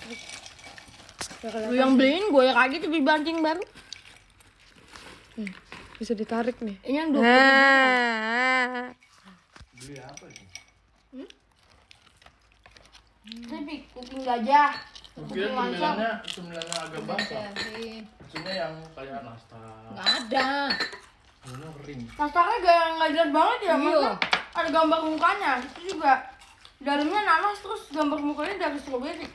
Ya, Lu yang beliin gue ya kaget beli banting baru. bisa ditarik nih. Ini yang 20. Nah. Beli apa ini? Ini kuping gajah. Mungkin cemilannya agak basah. Jahe. Maksudnya yang kayak nastar. Nggak ada. Ini kering. Nastarnya nggak jelas banget ya, Iya. maksudnya ada gambar mukanya. Itu juga dalamnya nanas terus gambar mukanya dari stroberi.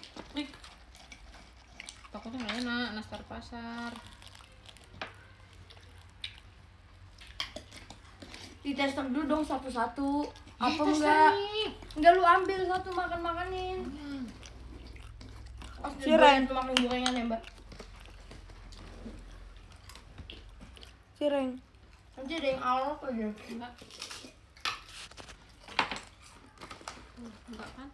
Takutnya nggak enak, nastar pasar. Ditester dulu dong satu-satu. Apa Tes enggak? nih. Enggak, lu ambil satu makan-makanin. Pas Cireng. lu makan gorengan ya, Mbak. Cireng. Nanti ada yang alok aja. Enggak. Enggak kan?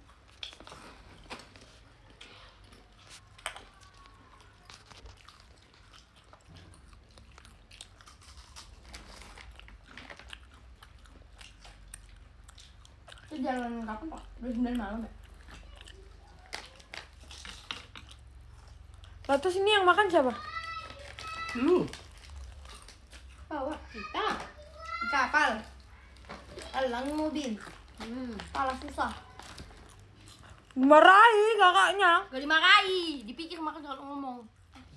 Itu jalan kapan, Pak? Udah 9 malam ya? Lah terus ini yang makan siapa? Lu. Bawa. Kita. Ika. Pal. Alang mobil. Pala susah. Dimarahi kakaknya. Gak dimarahi, dipikir makan kalau ngomong.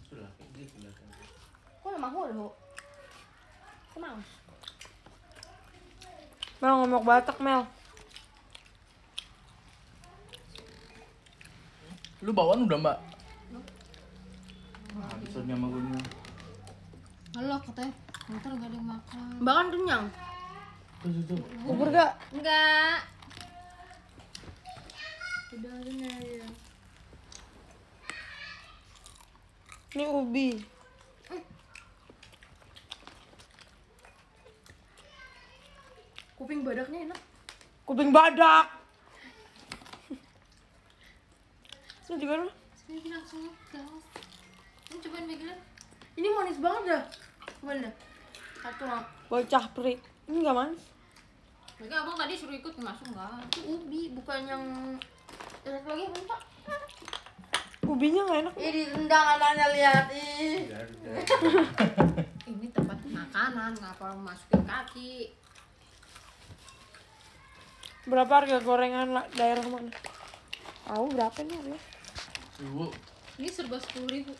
Itulah, gitu lah. Kok nama aku lo? Kemang. Mel ngomong Batak, Mel. Lu bawaan udah mbak? Nah, episode-nya sama gue nih. Halo katanya, ntar gak ada yang makan. Bahkan kenyang. Tuh. Bubur gak? Enggak. Udah kenyang ya. Ini ubi. Kuping badaknya enak. Kuping badak. Ini juga lu. Sini langsung gas. Ini cobain Megan. Ini manis banget dah. Cobain dah. Satu lah. Bocah prik. Ini gak manis. Megan abang tadi suruh ikut masuk enggak? Itu ubi, bukan yang enak lagi apa Pak? Ubinya gak enak. Ih ditendang anaknya lihat ih. Ini tempat makanan, ngapa masukin kaki? Berapa harga gorengan daerah mana? Tahu berapa nih harga? Ibu, Ini serba 10.000.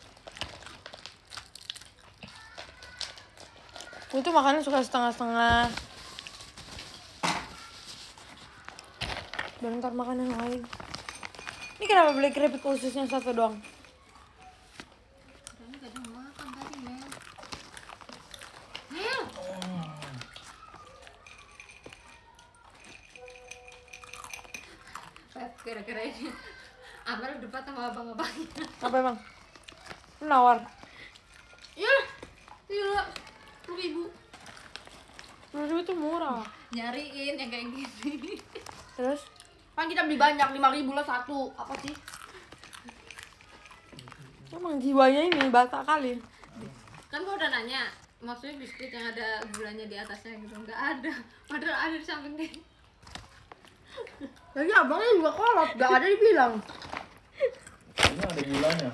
Gue tuh makannya suka setengah-setengah. Dan ntar makan yang lain. Ini kenapa beli keripik khususnya satu doang? Karena gak ada yang makan tadi, Mel. Mel! Kira-kira ini Amel debat sama abang-abangnya. Apa emang? Lu nawar? Iya. Iya. 10.000. 10.000 tuh murah. Nyariin yang kayak gini. Terus? Kan kita beli banyak, 5.000 lah satu. Apa sih? Emang jiwanya ini Batak kali. Kan gua udah nanya, maksudnya biskuit yang ada gulanya di atasnya gitu. Nggak ada, padahal ada di samping dia. Lagi abangnya juga kolot, gak ada dibilang. ini ada gulanya.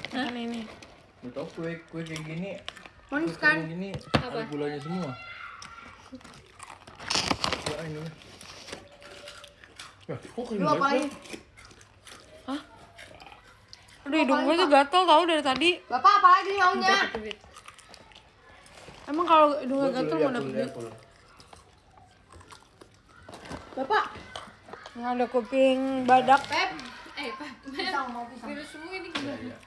Kan ini. Lu tau kue kayak gini, Manis kue kan? kayak gini ada gulanya semua. Ya ini. Ya, kok kayak Lu apain? Aduh hidung gue tuh gatel tau dari tadi. Bapak apa lagi maunya? Emang kalau hidungnya gatel mau dapet duit? Bapak. Yang ada kuping badak. Pep. Pak, Pisang mau pisang. virus semua ini gimana?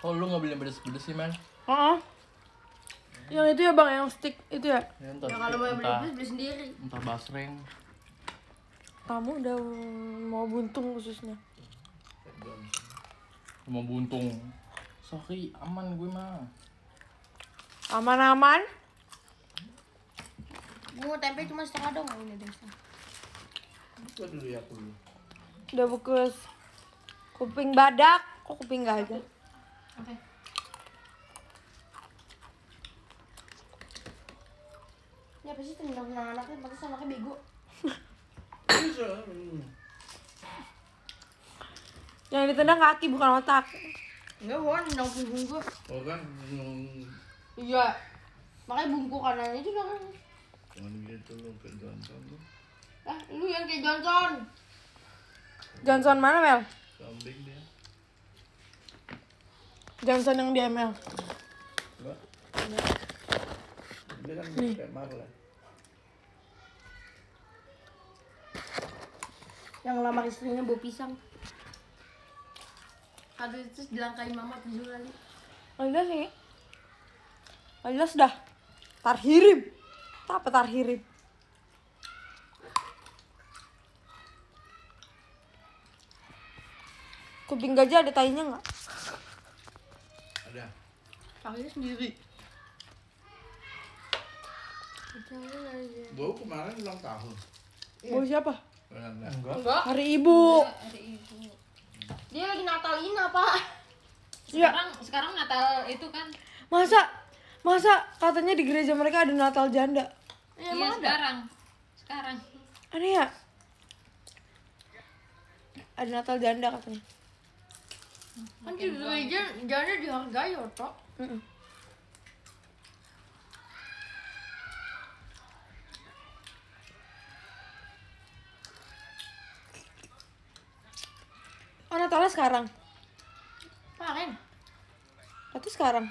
Oh lu nggak beli yang pedes-pedes sih man? Heeh. Yang itu ya bang, yang stick itu ya. Ya, entar, Ya kalau mau beli entah, beli sendiri. entah basreng. Kamu udah mau buntung khususnya. Mau buntung. Sorry, aman gue mah. Aman-aman. Gue mau tempe cuma setengah dong ini deh. Buka dulu ya aku dulu. Udah bungkus kuping badak. Kok kuping gajah? Oke. Ini apa sih tendang anaknya? Pantes anaknya bego. Yang ditendang kaki bukan otak. Enggak, gua nendang punggung gua. Oh kan, Iya. Makanya bungkuk kanannya juga kan. jangan gitu lu ke Johnson lu. Ah, lu yang kayak Johnson. Johnson mana Mel? Kambing dia. Johnson yang di ML. Enggak. Dia kan kayak Marla. Yang lamar istrinya bawa pisang. Kado itu dilangkain mama 7 kali. Alias sih. Alias dah. Tarhirib. Apa tarhirib? Kuping gajah ada tainya nggak? Ada. Pakainya sendiri. Bau kemarin ulang tahun. Bau siapa? Enggak. Enggak. Hari Ibu. Ada ibu. Dia lagi Natalin apa? Iya. Sekarang Natal itu kan. Masa katanya di gereja mereka ada Natal janda. Ya, Iya emang ada. sekarang. Aneh ya? Ada Natal janda katanya. Kan di gereja jangan dihargai otak. Mm-mm. Natalnya sekarang. Kemarin. Atau sekarang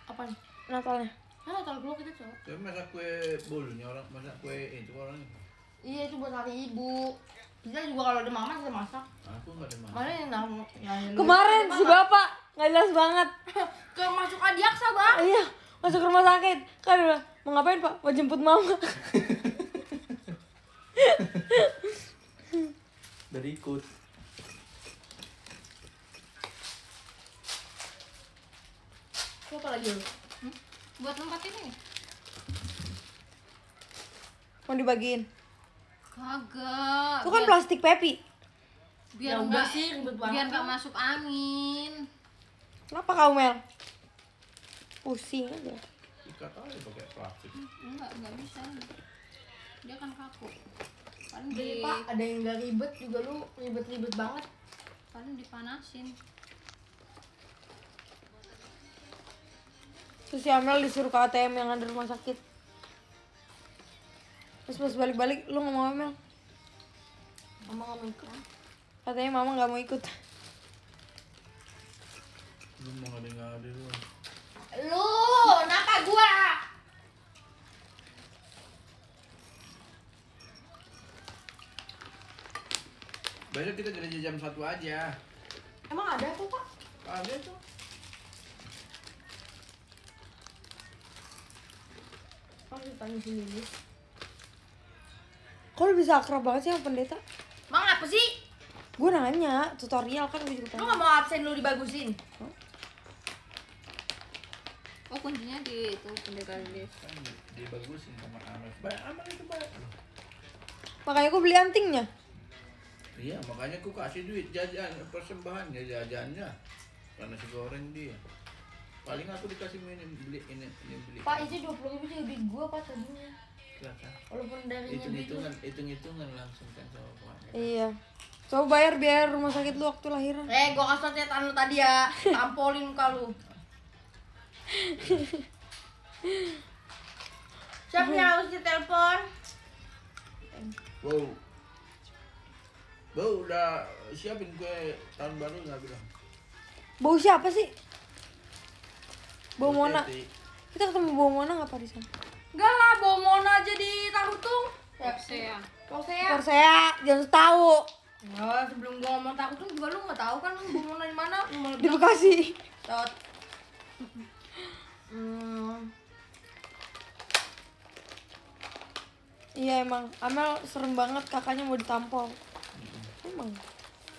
Apaan? Natalnya? Natal dulu kita cowok. Tapi masak kue bolunya orang masak kue itu orang. Iya itu buat hari ibu. Kita juga kalau ada mama kita masak. Aku nggak ada masak. Mana yang Kemarin si bapak nggak jelas banget. ke masuk Adiaksa bang. Iya, masuk rumah sakit. Kan udah, mau ngapain pak? Mau jemput mama. Dari ikut. Itu apa lagi lu? Buat tempat ini. Mau dibagiin. Kagak. Itu kan plastik Pepi. biar Ya udah enggak sih, ribet banget. biar enggak masuk angin. Kenapa kau Mel? Pusing aja. Ikat aja pakai plastik. Enggak bisa. Dia kan kaku. Paling Jadi di pak ada yang nggak ribet juga lu ribet-ribet banget. paling dipanasin. Terus si Amel disuruh ke ATM yang ada rumah sakit. Terus pas balik-balik lu nggak mau Amel? Mama nggak mau ikut. Katanya mama nggak mau ikut. Lu mau ngade-ngade lu. Lu, kenapa gua? Besok kita gereja jam 1 aja. Emang ada tuh pak? Ada tuh. Emang ditanya sendiri. Kok lu bisa akrab banget sih sama pendeta? Emang apa sih? Gue nanya, tutorial kan gue juga Lu pengen. nggak mau absen lu dibagusin? Oh kuncinya di itu pendekar dia. Kan dibagusin sama Amal. Baik, Amal itu baik. Makanya gue beli antingnya. Iya, makanya aku kasih duit jajan persembahannya jajannya. Karena nasi goreng dia. Paling aku dikasih beli ini beli. Pak itu 20.000 juga duit gua pak tadinya. Kelihatan. Walaupun darinya Hitung-hitungan langsung kan sama Pak. Iya. Coba bayar biar rumah sakit lu waktu lahiran. Gua kasih cetan lu tadi ya, tampolin muka lu. Siapa yang harus ditelepon? Wow. Bau udah siapin kue tahun baru nggak bilang? Bau siapa sih? Bau Mona. Teti. Kita ketemu Bau Mona nggak pak di sana? Enggak lah, bawa Mona aja di Tarutung. Saya. Posea. Persea, jangan tahu. Nah, sebelum gua ngomong Tarutung juga lu nggak tahu kan lu bawa Mona di mana? Lu malah Di bilang, Bekasi. Tot. Iya emang, Amel serem banget kakaknya mau ditampol. Emang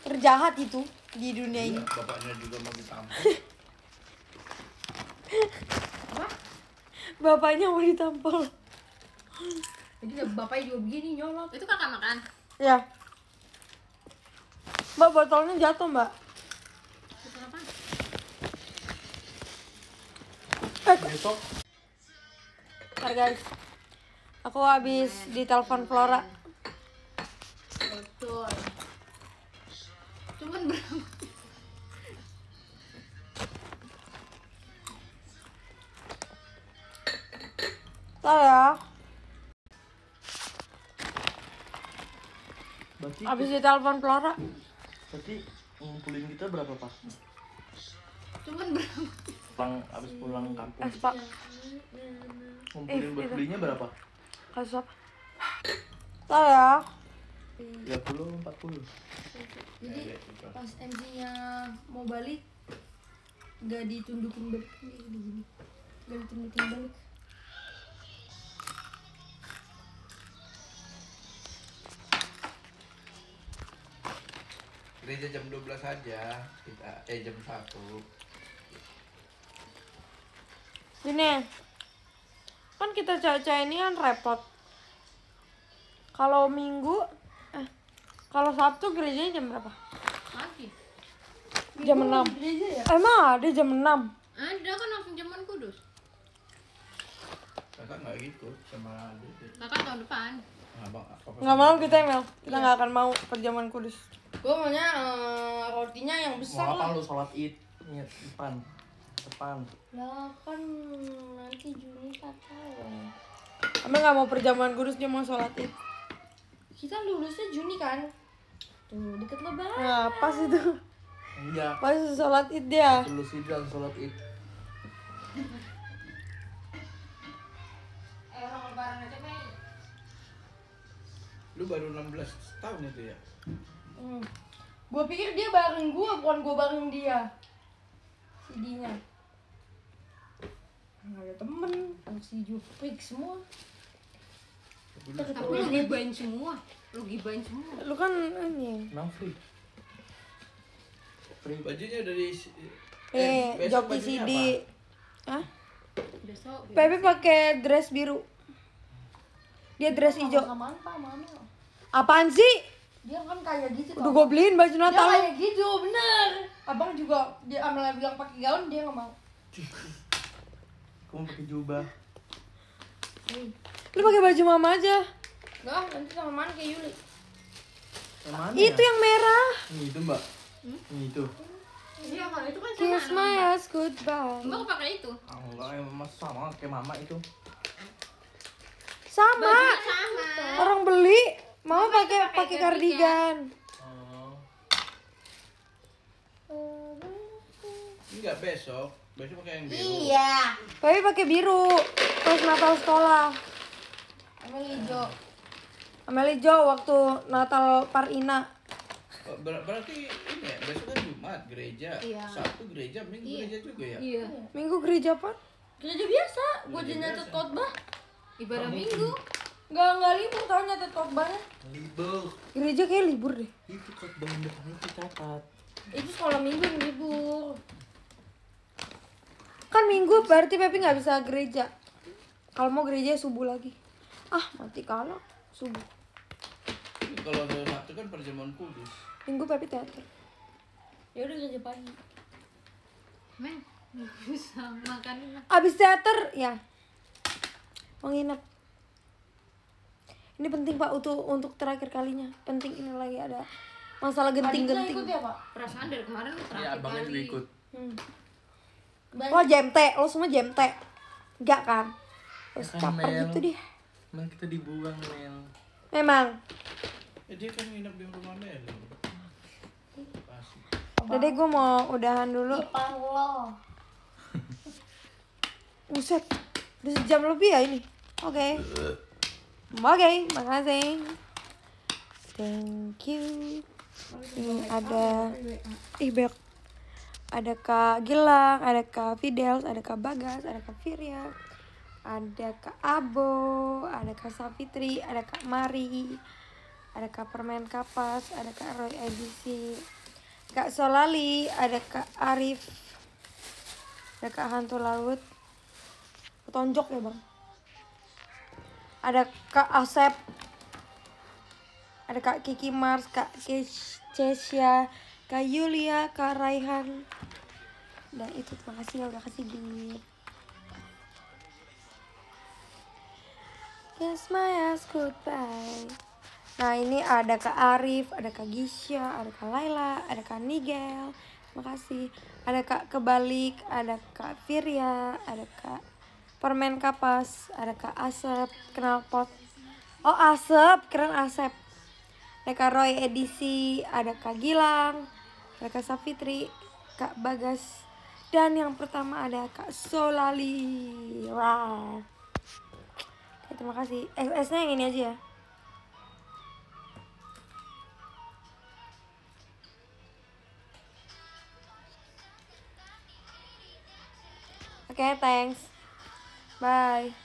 terjahat itu di dunia Iya, ini. bapaknya juga mau ditampol. Bapaknya mau ditampol. Jadi bapaknya juga begini nyolot. Itu kakak makan. Ya. Mbak botolnya jatuh mbak. Itu apa? Besok Bentar guys. Aku habis ditelepon Flora. Betul. Cuman berapa? Bentar ya. berarti Habis ditelepon Flora. berarti ngumpulin kita berapa Pak? Cuman berapa? Habis pulang kampung. Pak. Ngumpulin buat itu. belinya berapa? Kasus apa? Bentar ya. 30 40. Jadi Ya, gitu. pas MC-nya mau balik gak ditundukin balik gini. Gak ditundukin balik. Gereja jam 12 aja. Kita jam 1. Gini. Kan kita cewek-cewek ini kan repot. Kalau Minggu kalau Sabtu gerejanya jam berapa? Pagi. Jam 6. Gereja ya? Emang ada jam 6? Ada kan langsung zaman kudus. Kakak nggak gitu sama adik. Kakak tahun depan. Abang, Nggak mau kita Mel. Kita nggak akan mau perjamuan kudus. Gue maunya rotinya yang besar Mau apa lah. lu sholat id? Ingat depan. Lah kan nanti Juni katakan. Amel nggak mau perjamuan kudus, dia mau sholat id. Kita lulusnya Juni kan? Tuh deket lebaran. Nah pas itu. Iya. Pas sholat id dia. Lu sidang sholat id. Orang lebaran aja Mei. Lu baru 16 tahun itu ya? Gue pikir dia bareng gue, bukan gue bareng dia. CD-nya. Nggak ada temen, anak si Juprik semua. Tapi lu gibain semua. Lu kan ini. Emang free. Bajunya dari besok Joki bajunya CD. apa? Hah? Besok. Pepe pakai dress biru. Dia dress hijau. Samaan Pak, mana? Apaan sih? Dia kan kayak gitu. Udah tau. gue beliin baju Dia Natal. kayak gitu, bener. Abang juga, dia Amel bilang pakai gaun, dia nggak mau. Kamu pakai jubah. Lu pakai baju mama aja. Enggak, nanti sama mana kayak Yuli. Yang mana Itu yang merah. Ini itu mbak. Ini itu. Iya kan itu kan sama Kiss anak my Mbak. ass goodbye. Mbak pakai itu. Enggak, emang sama kayak mama itu. Sama. Bajunya sama. Orang beli mau Mama itu pakai pakai pakai kardigan. Oh. Enggak besok. Besok pakai yang biru. Iya. Pepe pakai biru. Pas Natal sekolah. Amel hijau. Amel hijau waktu Natal Parina. Oh, berarti ini ya, besok kan Jumat gereja. Iya. Sabtu gereja, Minggu Iya. gereja juga ya. Iya. Minggu gereja apa? Gereja biasa, gue Gereja nyatet biasa. khotbah. Ibadah minggu. Nggak libur tau nyatet khotbahnya. Libur. Gereja kayak libur deh. Itu khotbah yang depan itu catat. Itu sekolah minggu yang libur. Kan Minggu berarti Pepe nggak bisa gereja. Kalau mau gereja subuh lagi. Ah mati kalau subuh. Kalau Sabtu kan perjamuan kudus. Minggu Pepe teater. Ya udah gereja pagi. Men, nggak bisa makan. Abis teater ya mau nginep. Ini penting Pak untuk terakhir kalinya. Penting ini lagi ada masalah Adiknya genting-genting. ikut ya Pak? Perasaan dari kemarin lu terakhir Iya, abangnya juga kali. ikut. Lo JMT, lo semua JMT. Enggak kan? Terus Ya kan, caper Mel. gitu dia. Emang kita dibuang, Mel. Memang. Dia kan nginep di rumah Mel. Pasti. Udah deh gue mau udahan dulu. Ipar lo. Buset. Udah sejam lebih ya ini. Oke. Oke, makasih. Thank you. Ini ada banyak. Ada Kak Gilang, ada Kak Fidel, ada Kak Bagas, ada Kak Firya, ada Kak Abo, ada Kak Safitri, ada Kak Mari, ada Kak Permen Kapas, ada Kak Roy Edisi, Kak Solali, ada Kak Arif, ada Kak Hantu Laut, petonjok ya bang, ada Kak Asep, ada Kak Kiki Mars, Kak Cesia, Kak Yulia, Kak Raihan. Dan itu terima kasih ya udah kasih gift. Kiss my ass goodbye. Nah ini ada Kak Arif, ada Kak Gisha, ada Kak Laila, ada Kak Nigel. Makasih. Ada Kak Kebalik, ada Kak Firya, ada Kak Permen Kapas, ada Kak Asep, kenal pot. Oh Asep, keren Asep. Ada Kak Roy Edisi, ada Kak Gilang, ada Kak Safitri, Kak Bagas, dan yang pertama ada Kak Solali. Wah. Oke, terima kasih. XS-nya yang ini aja ya. Oke, thanks. Bye.